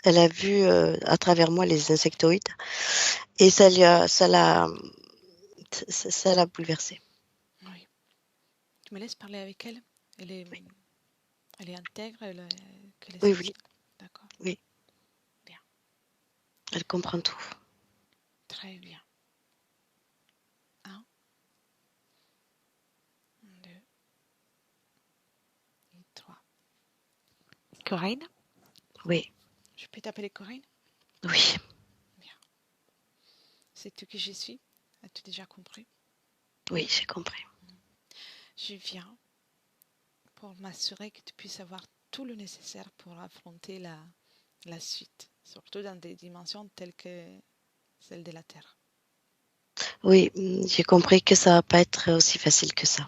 Elle a vu à travers moi les insectoïdes et ça l'a bouleversée. Oui. Tu me laisses parler avec elle? Elle est, Oui, elle est intègre, qu'elle est oui, oui, sensible. D'accord. oui. Bien. Elle comprend tout. Très bien. Un, deux et trois. Corinne? Oui, Je peux t'appeler Corinne? Oui, Bien. Sais-tu qui je suis? As-tu déjà compris? oui, j'ai compris. Je viens pour m'assurer que tu puisses avoir tout le nécessaire pour affronter la suite, surtout dans des dimensions telles que celle de la Terre. Oui, j'ai compris que ça va pas être aussi facile que ça.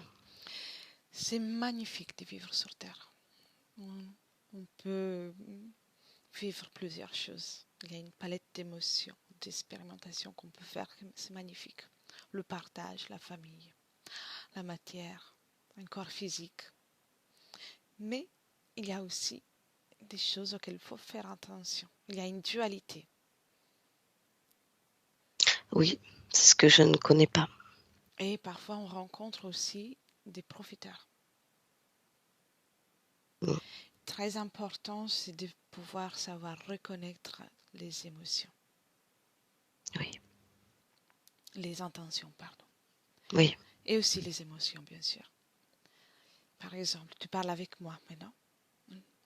C'est magnifique de vivre sur Terre. On peut vivre plusieurs choses. Il y a une palette d'émotions, d'expérimentations qu'on peut faire. C'est magnifique. Le partage, la famille, la matière, un corps physique. Mais il y a aussi des choses auxquelles il faut faire attention. Il y a une dualité. Oui, c'est ce que je ne connais pas. Et parfois, on rencontre aussi des profiteurs. Mm. Très important, c'est de pouvoir savoir reconnaître les émotions, Oui, les intentions, pardon. oui, Et aussi les émotions, bien sûr. Par exemple, tu parles avec moi maintenant.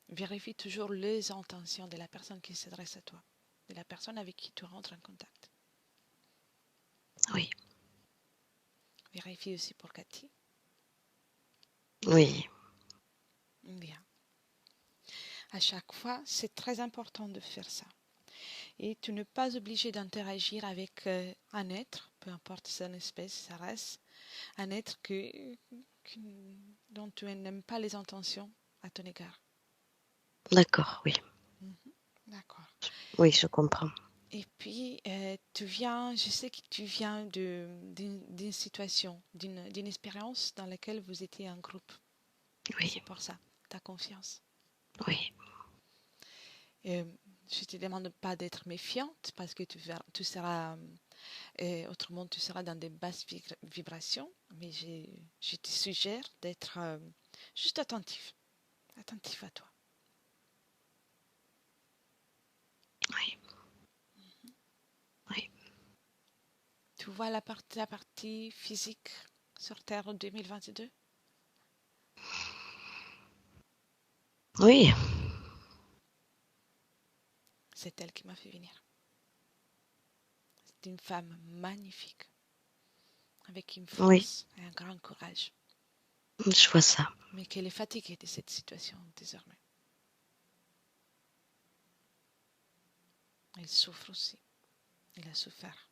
Vérifie toujours les intentions de la personne qui s'adresse à toi, de la personne avec qui tu rentres en contact. oui, Vérifie aussi pour Cathy. oui, Bien. À chaque fois, c'est très important de faire ça. Et tu n'es pas obligé d'interagir avec un être, peu importe son espèce, sa race, un être dont tu n'aimes pas les intentions à ton égard. d'accord, oui, D'accord. oui, je comprends. Et puis, je sais que tu viens d'une situation, d'une expérience dans laquelle vous étiez un groupe. Oui, C'est pour ça, ta confiance. oui, Euh, je te demande pas d'être méfiante parce que tu seras, autrement tu seras dans des basses vibrations, mais je te suggère d'être juste attentif à toi. oui, oui, Tu vois la partie physique sur Terre 2022? oui, C'est elle qui m'a fait venir. C'est une femme magnifique, avec une oui, force et un grand courage, je vois ça. mais qu'elle est fatiguée de cette situation désormais. Elle souffre aussi. Elle a souffert.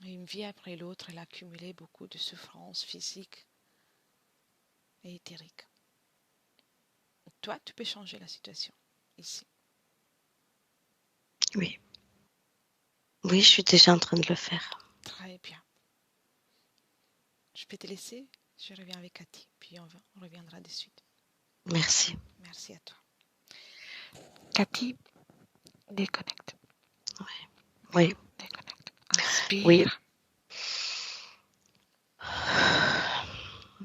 Et une vie après l'autre, elle a accumulé beaucoup de souffrances physiques et éthériques. Toi, tu peux changer la situation ici. Oui, oui, je suis déjà en train de le faire. Très bien. Je peux te laisser. Je reviens avec Cathy, puis on reviendra de suite. Merci. Merci à toi. Cathy, déconnecte. Oui, Déconnecte. Inspire. oui.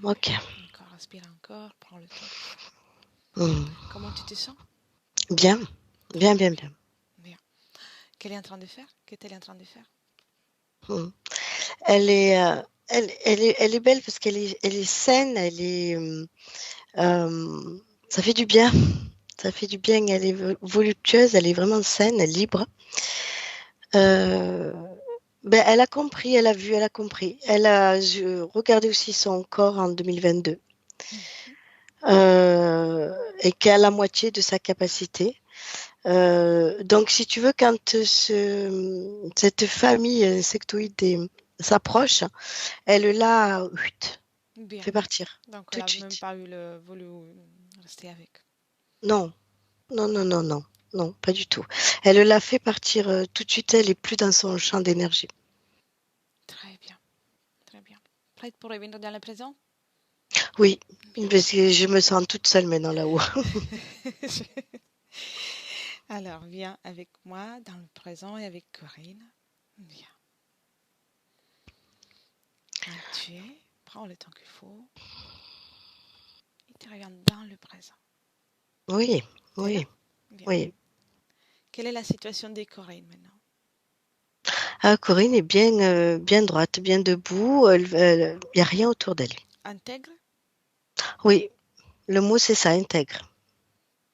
Ok. Encore, inspire encore. Prends le temps qu'il faut. Mm. Comment tu te sens? Bien, bien, bien, bien. Bien. Qu'elle est en train de faire? Qu'est-elle en train de faire? Mm. Elle est belle parce elle est saine, ça fait du bien. Ça fait du bien. Elle est voluptueuse, elle est vraiment saine, libre. Euh, elle a compris, elle a vu, elle a compris. Je regardais aussi son corps en 2022 et qu'à la moitié de sa capacité. Donc, si tu veux, quand cette famille insectoïde s'approche, elle l'a Bien. fait partir Donc, elle tout de n'a même suite. pas voulu rester avec. Non, non, non, non, non, non, pas du tout. Elle l'a fait partir tout de suite. Elle est plus dans son champ d'énergie. Très bien. Très bien. Prête pour revenir dans le présent? Oui, Bien. parce que je me sens toute seule maintenant là-haut. Alors, viens avec moi dans le présent et avec Corinne. Viens. Tu es. Prends le temps qu'il faut. Et tu reviens dans le présent. Oui, T'es là? oui, Bien. oui. Quelle est la situation de Corinne maintenant? Ah, Corinne est bien droite, bien debout. Il n'y a rien autour d'elle. Intègre? Oui, le mot c'est ça, intègre.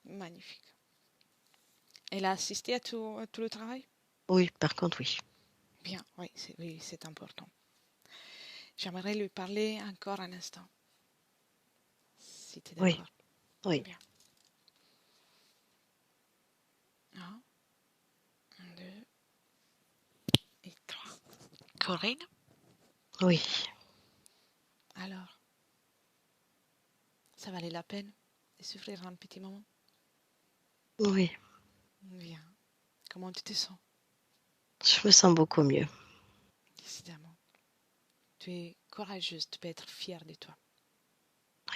Magnifique. Elle a assisté à tout le travail? Oui, par contre, oui. Bien, oui, c'est important. J'aimerais lui parler encore un instant, si tu es Oui, d'accord. oui, Bien. Un, deux et trois. Corinne, oui, alors, ça valait la peine de souffrir un petit moment? oui. Bien. Comment tu te sens? Je me sens beaucoup mieux. Décidément. Tu es courageuse, tu peux être fière de toi.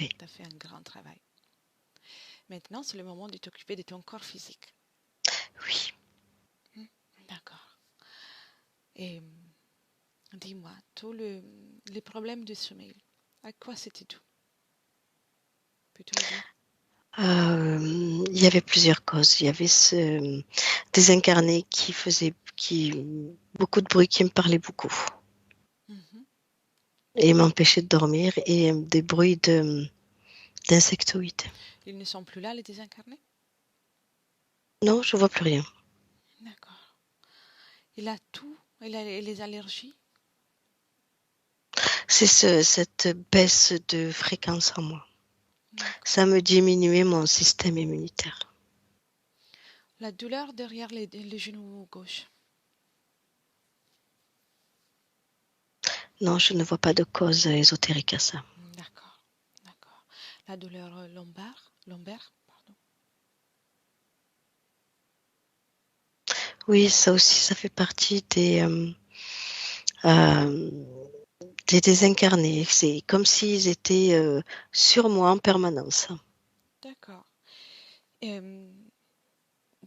Oui, Tu as fait un grand travail. Maintenant, c'est le moment de t'occuper de ton corps physique. oui. D'accord. Et dis-moi, tous les problèmes de sommeil, à quoi c'était dû? Peux-tu me dire? Il y avait plusieurs causes. Il y avait désincarné qui beaucoup de bruit, qui me parlait beaucoup Mhm. et m'empêchait de dormir, et des bruits d'insectoïdes. Ils ne sont plus là, les désincarnés? Non, je vois plus rien. D'accord. Il a tout? Il a les allergies? C'est cette baisse de fréquence en moi. D'accord. Ça me diminuait mon système immunitaire. La douleur derrière les genoux gauche? Non, je ne vois pas de cause ésotérique à ça. D'accord. D'accord. La douleur lombaire, pardon. Oui, ça aussi, ça fait partie euh, des désincarnés. C'est comme s'ils étaient sur moi en permanence. D'accord. Euh,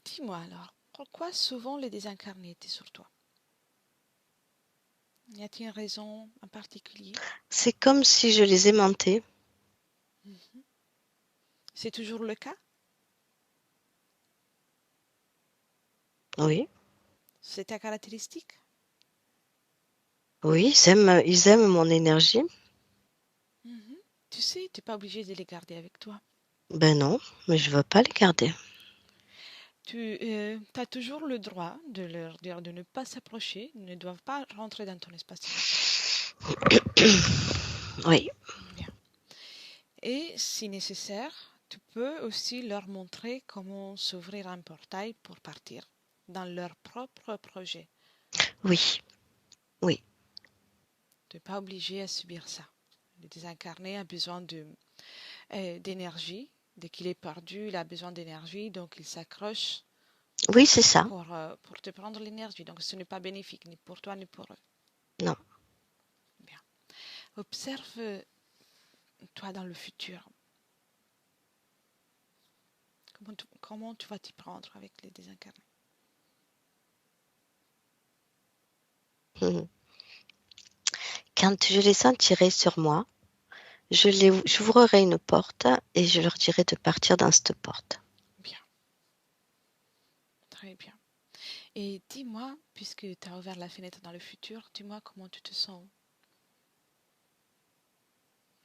Dis-moi alors, pourquoi souvent les désincarnés étaient sur toi? Y a-t-il une raison en particulier? C'est comme si je les aimantais. Mhm. C'est toujours le cas? Oui, C'est ta caractéristique? oui, ils aiment mon énergie. Mhm. Tu sais, tu n'es pas obligé de les garder avec toi. Ben non, mais je veux pas les garder. Tu as toujours le droit de leur dire de ne pas s'approcher, ils ne doivent pas rentrer dans ton espace énergétique. Oui, Bien. Et si nécessaire, tu peux aussi leur montrer comment s'ouvrir un portail pour partir dans leur propre projet. oui, oui, Tu n'es pas obligé à subir ça. Le désincarné a besoin d'énergie. Dès qu'il est perdu, il a besoin d'énergie, donc il s'accroche oui, c'est ça. pour te prendre l'énergie. Donc ce n'est pas bénéfique, ni pour toi, ni pour eux. Non. Bien. Observe toi dans le futur. Comment tu vas t'y prendre avec les désincarnés? Mhm. Quand je les sentirai sur moi, j'ouvrirai une porte et je leur dirai de partir dans cette porte. Bien, très bien. Et dis-moi, puisque tu as ouvert la fenêtre dans le futur, dis-moi comment tu te sens.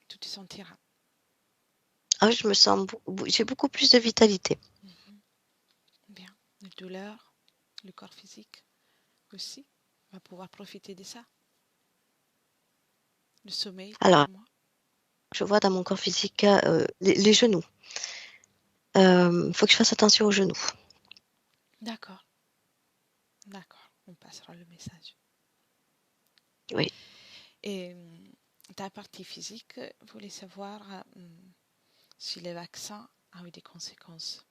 Tu te sentiras. Ah, j'ai beaucoup plus de vitalité. Mhm. Bien. Les douleurs, le corps physique aussi, on va pouvoir profiter de ça. Le sommeil, Alors, dis-moi. je vois dans mon corps physique les genoux. Faut que je fasse attention aux genoux. D'accord, d'accord, on passera le message. Oui. Et ta partie physique, voulait savoir si les vaccins ont eu des conséquences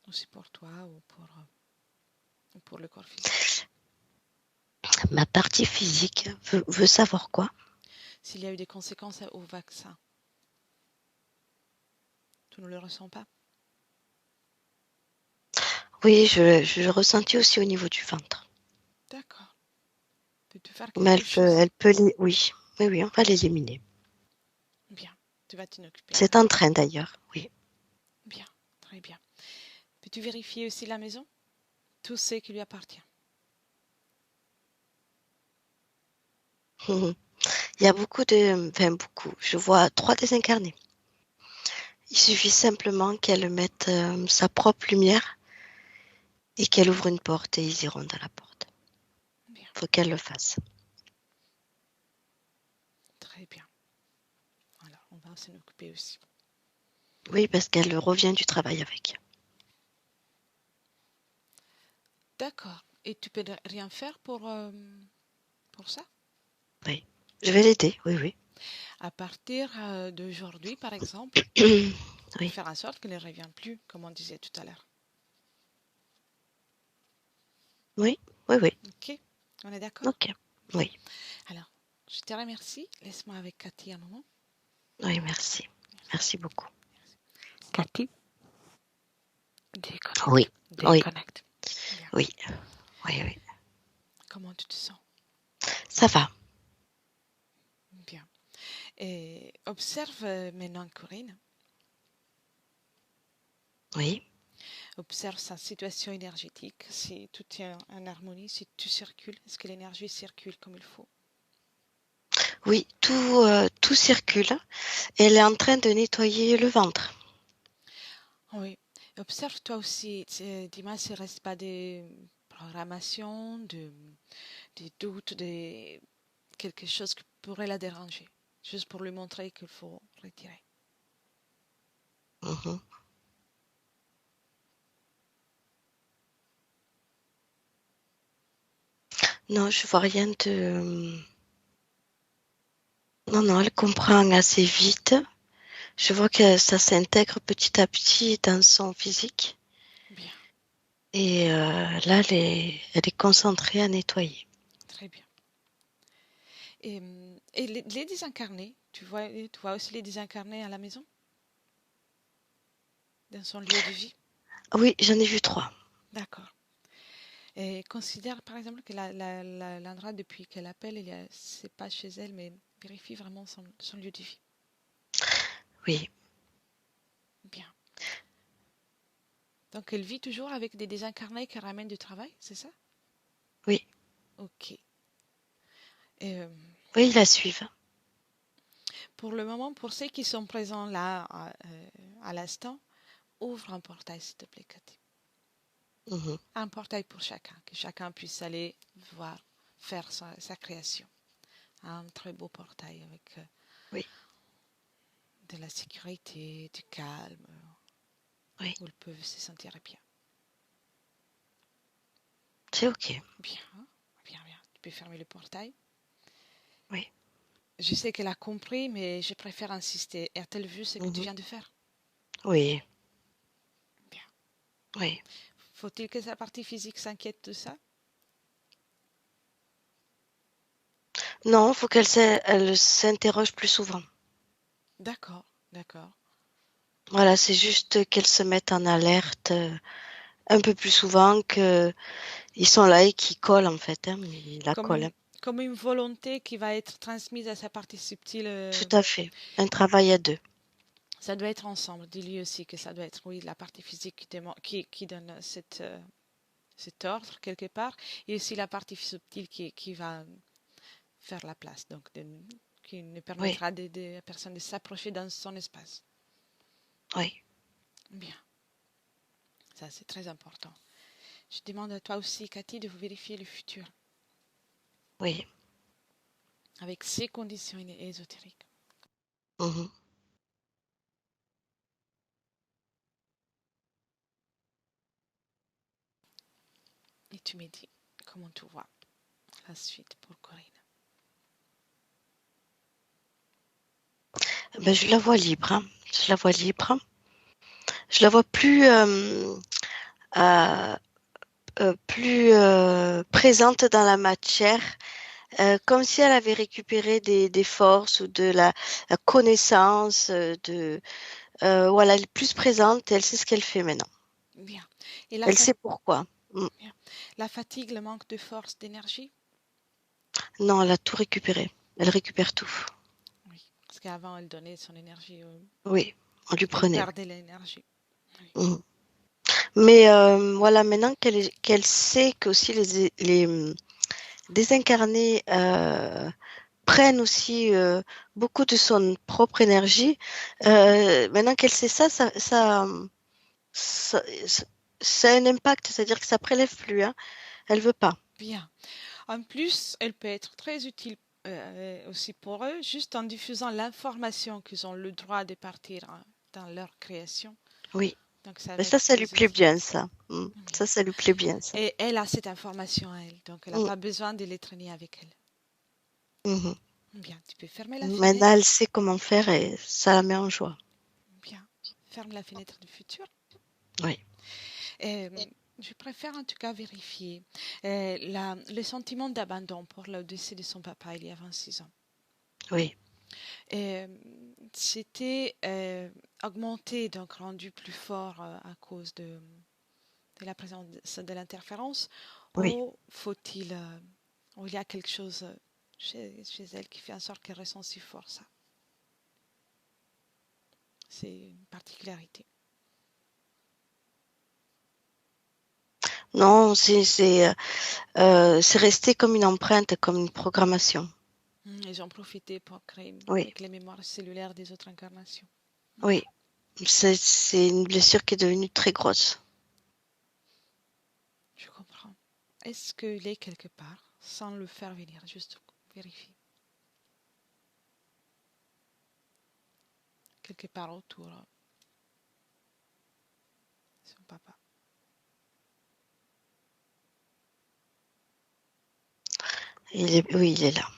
aussi pour toi ou pour le corps physique. Ma partie physique veut savoir quoi? S'il y a eu des conséquences au vaccin, tu ne le ressens pas? Oui, je le ressentis aussi au niveau du ventre. D'accord. Peux-tu faire Mais quelque chose? oui, oui, oui, on va l'éliminer. Bien, tu vas t'en occuper C'est alors. en train d'ailleurs, oui. Bien, très bien. Peux-tu vérifier aussi la maison? Tout ce qui lui appartient. Il y a beaucoup. Je vois 3 désincarnés. Il suffit simplement qu'elle mette sa propre lumière et qu'elle ouvre une porte et ils iront dans la porte. Bien, Faut qu'elle le fasse. très bien. Alors, on va s'en occuper aussi. Oui, parce qu'elle revient du travail avec. D'accord. Et tu peux rien faire pour ça? Oui. Je vais l'aider, oui, oui. À partir d'aujourd'hui, par exemple, Oui, faire en sorte qu'elle ne revienne plus, comme on disait tout à l'heure. oui, oui, oui. Ok? On est d'accord? Ok. Oui, Alors, je te remercie. Laisse-moi avec Cathy un moment. oui, merci. Merci beaucoup. Cathy, déconnecte. Oui, oui, Déconnecte. Bien. oui, oui, oui. Comment tu te sens? Ça va. Bien. Et observe maintenant Corinne. Oui, Observe sa situation énergétique, si tout est en harmonie, si tu circules, est-ce que l'énergie circule comme il faut? oui, tout circule. Elle est en train de nettoyer le ventre. Oui. Observe toi aussi, dis-moi s'il ne reste pas des programmations, des doutes, quelque chose qui pourrait la déranger, juste pour lui montrer qu'il faut retirer. Mhm. Non, je vois rien de... Non, non, elle comprend assez vite. Je vois que ça s'intègre petit à petit dans son physique. Bien, Et là, elle est concentrée à nettoyer. très bien. Et les désincarnés, tu vois aussi les désincarnés à la maison, dans son lieu de vie? Oui, j'en ai vu 3. D'accord. Et considère par exemple que l'endroit depuis qu'elle appelle, c'est pas chez elle, mais vérifie vraiment son lieu de vie. Oui, Bien. Donc elle vit toujours avec des désincarnés qui ramènent du travail, c'est ça? oui, Ok. Et, oui, ils la suivent. pour le moment, pour ceux qui sont présents là à l'instant, ouvre un portail s'il te plaît, Cathy. Mhm. Un portail pour chacun, que chacun puisse aller voir, faire sa création. Un très beau portail avec Oui, de la sécurité, du calme, oui, où ils peuvent se sentir bien. c'est OK. Bien, bien, bien. Tu peux fermer le portail. Oui, Je sais qu'elle a compris, mais je préfère insister. A-t-elle vu ce que tu mhm. viens de faire? Oui, Bien. oui. Faut-il que sa partie physique s'inquiète de ça? Non, il faut elle s'interroge plus souvent. D'accord, d'accord. Voilà, c'est juste qu'elle se mette en alerte un peu plus souvent que ils sont là et qu'ils collent en fait. Hein, ils la Comme collent. une, comme une volonté qui va être transmise à sa partie subtile. Tout à fait. Un travail à 2. Ça doit être ensemble. Dis-lui aussi que ça doit être, oui, la partie physique qui donne cet ordre quelque part, et aussi la partie subtile qui va faire la place, donc qui ne Oui, permettra de la personne de s'approcher dans son espace. oui, Bien, ça c'est très important. Je demande à toi aussi, Cathy, de vérifier le futur oui. avec ces conditions ésotériques. Mhm. Et tu me dis comment tu vois la suite pour Corinne. Ben, je la vois libre. Hein. Je la vois libre. Je la vois euh, plus présente dans la matière, comme si elle avait récupéré des forces ou de la connaissance, voilà, elle est plus présente, elle sait ce qu'elle fait maintenant. Bien. Et Elle sait pourquoi. Mm. bien. La fatigue, le manque de force, d'énergie? Non, elle a tout récupéré. Elle récupère tout. Oui. Parce qu'avant, elle donnait son énergie, Oui, on lui elle prenait. perdait l'énergie. Oui. Oui. Mm. Mais voilà, maintenant qu'elle sait qu'aussi les désincarnés prennent aussi beaucoup de son propre énergie, maintenant qu'elle sait ça, ça, c'est un impact, c'est-à-dire que ça prélève plus, hein. Elle veut pas. Bien. En plus, elle peut être très utile aussi pour eux, juste en diffusant l'information qu'ils ont le droit de partir dans leur création. Oui. Donc ça Mais va être ça lui très plaît utile. bien, ça. Oui. Ça lui plaît bien, ça. Et elle a cette information à elle, donc elle n'a Mm. pas besoin de les traîner avec elle. Mhm. Bien, tu peux fermer la Maintenant, fenêtre. elle sait comment faire et ça la met en joie. Bien, ferme la fenêtre du futur. Oui. Je préfère en tout cas vérifier le sentiment d'abandon pour le décès de son papa il y a 26 ans. Oui. C'était augmenté, donc rendu plus fort à cause de la présence de l'interférence, Oui. ou faut-il, ou il y a quelque chose chez elle qui fait en sorte qu'elle ressent si fort ça. C'est une particularité. Non, c'est resté comme une empreinte, comme une programmation. Ils ont profité pour créer Oui. avec les mémoires cellulaires des autres incarnations. Oui. C'est une blessure qui est devenue très grosse. Je comprends. Est-ce qu'il est quelque part, sans le faire venir, juste vérifier. Quelque part autour de son papa. Oui, il est là.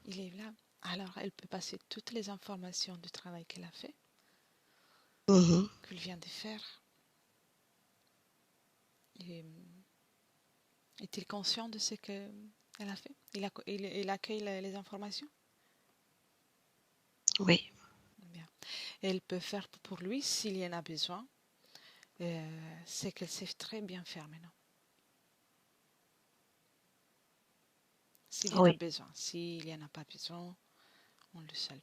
Il est là. Alors, elle peut passer toutes les informations du travail qu'elle a fait, Mhm. qu'elle vient de faire. Est-il conscient de ce qu'elle a fait? Il accueille les informations? Oui. Bien. Elle peut faire pour lui, s'il y en a besoin, c'est qu'elle sait très bien faire maintenant. S'il y en a Oui. besoin. S'il n'y en a pas besoin, on le salue.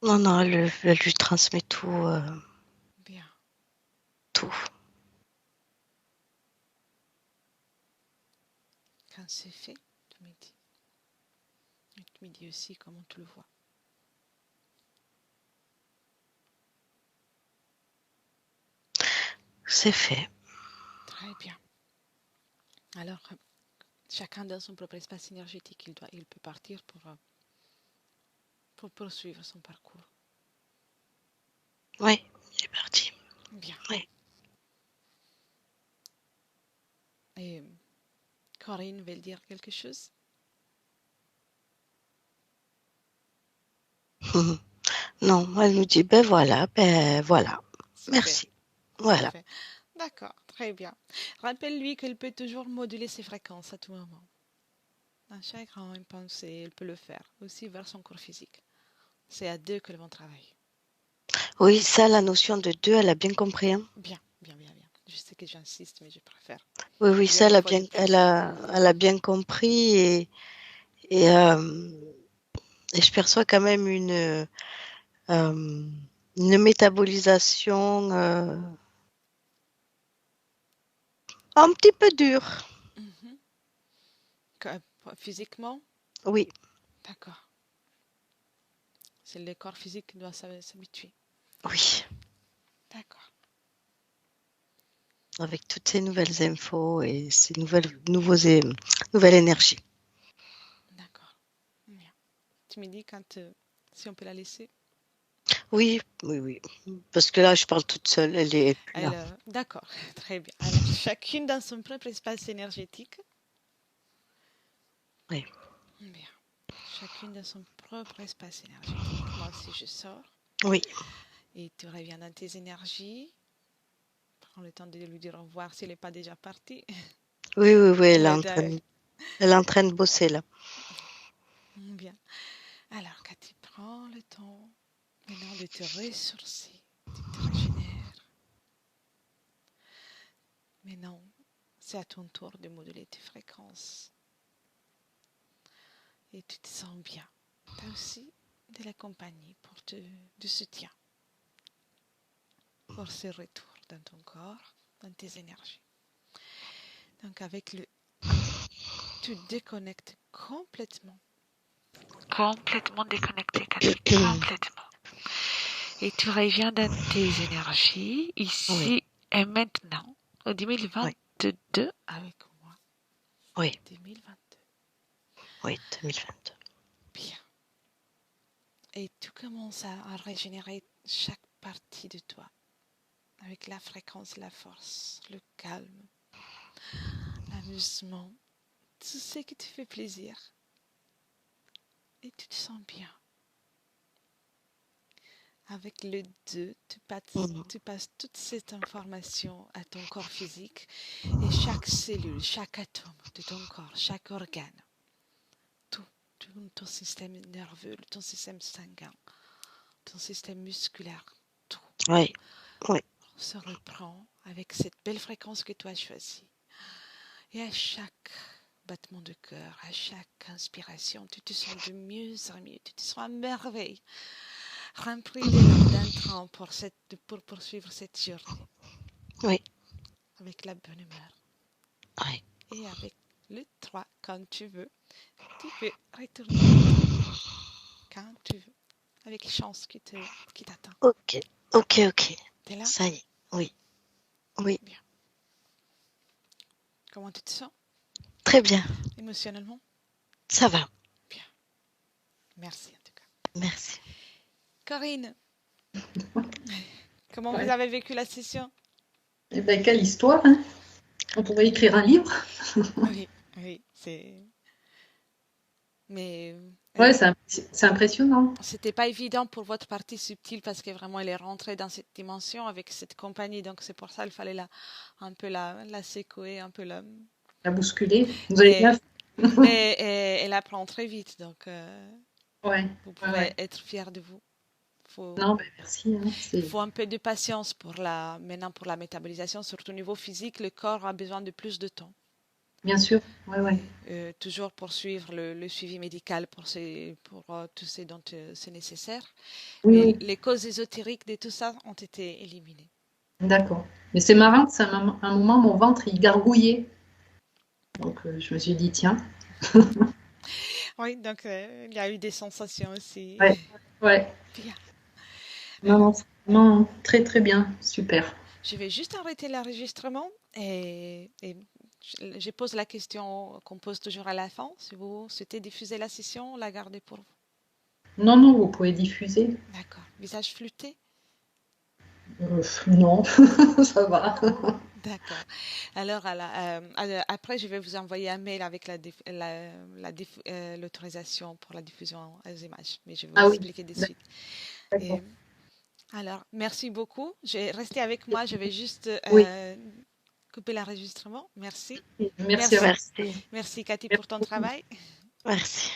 Non, elle lui transmet tout. Bien. Tout. Quand c'est fait, tu me dis. Et tu me dis aussi comment tu le vois. C'est fait. Très bien. Alors, chacun dans son propre espace énergétique, il peut partir pour poursuivre son parcours. Oui, il est parti. Bien. Oui. Et Corinne veut dire quelque chose? Non, elle nous dit, ben voilà. C'est fait. Merci. Voilà. Fait. D'accord, très bien. Rappelle-lui qu'elle peut toujours moduler ses fréquences à tout moment. Dans chaque grande pensée, elle peut le faire, aussi vers son corps physique. C'est à deux qu'elles vont travailler. Oui, ça, la notion de deux, elle a bien compris. Hein. Bien. Je sais que j'insiste, mais je préfère. Oui, ça, Une fois de plus. elle a bien compris et je perçois quand même une métabolisation un petit peu dure. Mhm. Physiquement? Oui, D'accord. C'est le corps physique qui doit s'habituer. oui. D'accord. Avec toutes ces nouvelles infos et ces nouvelles énergies. D'accord. Bien. Tu me dis quand si on peut la laisser? Oui. Parce que là, je parle toute seule, elle est plus là. D'accord, très bien. Alors, chacune dans son propre espace énergétique. Oui. Bien. Chacune dans son propre espace énergétique. Moi aussi, je sors. Oui. Et tu reviens dans tes énergies. Prends le temps de lui dire au revoir s'il n'est pas déjà parti. Oui, elle est en train de bosser là. Bien. Alors, quand tu prends le temps maintenant de te ressourcer, tu te régénères. Maintenant, c'est à ton tour de moduler tes fréquences. Et tu te sens bien. Tu as aussi de la compagnie du soutien pour ce retour dans ton corps, dans tes énergies. Donc avec le 1, tu déconnectes complètement. Complètement déconnecté, complètement. Et tu reviens dans tes énergies, ici et maintenant. 2022 avec moi. Oui, 2022. oui, 2022. Bien. Et tu commences à régénérer chaque partie de toi avec la fréquence, la force, le calme, l'amusement, tout ce qui te fait plaisir. Et tu te sens bien. Avec le 2, tu passes toute cette information à ton corps physique et chaque cellule, chaque atome de ton corps, chaque organe, tout ton système nerveux, ton système sanguin, ton système musculaire, tout Oui, oui, se reprend avec cette belle fréquence que tu as choisie. Et à chaque battement de cœur, à chaque inspiration, tu te sens de mieux en mieux, tu te sens à merveille. Remplis l'élan d'un train pour poursuivre cette journée. oui, Avec la bonne humeur. oui. Et avec le 3, quand tu veux, tu peux retourner quand tu veux. Avec chance qui t'attend. Ok, ok, ok. T'es là? Ça y est, oui, oui. Bien. Comment tu te sens Très bien, émotionnellement? ça va. Bien. Merci en tout cas. Merci. Corinne, comment Ouais. vous avez vécu la session? Eh ben, quelle histoire, hein. On pourrait écrire un livre. Oui, c'est... Mais Ouais, c'est impressionnant. c'était pas évident pour votre partie subtile parce que vraiment elle est rentrée dans cette dimension avec cette compagnie, donc c'est pour ça qu'il fallait un peu la secouer, un peu la... La bousculer. Vous avez bien fait. Mais elle apprend très vite, donc Ouais, vous ouais, pouvez ouais. être fier de vous. Non, ben merci. Hein, Il faut un peu de patience maintenant pour la métabolisation, surtout au niveau physique, le corps a besoin de plus de temps. bien sûr. Ouais, ouais. Toujours poursuivre le suivi médical pour tout ce dont c'est nécessaire. Oui, Mais oui. les causes ésotériques de tout ça ont été éliminées. D'accord. Mais c'est marrant, c'est un moment, mon ventre, il gargouillait. Donc, je me suis dit, tiens. Oui, donc il y a eu des sensations aussi. Ouais, ouais. Bien. Non, non, c'est vraiment très, très bien. Super. Je vais juste arrêter l'enregistrement et je pose la question qu'on pose toujours à la fin. Si vous souhaitez diffuser la session, la gardez pour vous. Non, non, vous pouvez diffuser. D'accord. Visage flûté? Non, ça va. D'accord. Alors, après, je vais vous envoyer un mail avec l'autorisation pour la diffusion des images. Mais je vais vous Ah oui, expliquer de suite. Et, d'accord. alors, merci beaucoup. Restez avec moi. Je vais juste Oui, couper l'enregistrement. Merci. merci à vous. Merci. Merci, Cathy, pour ton Merci beaucoup. travail. Merci.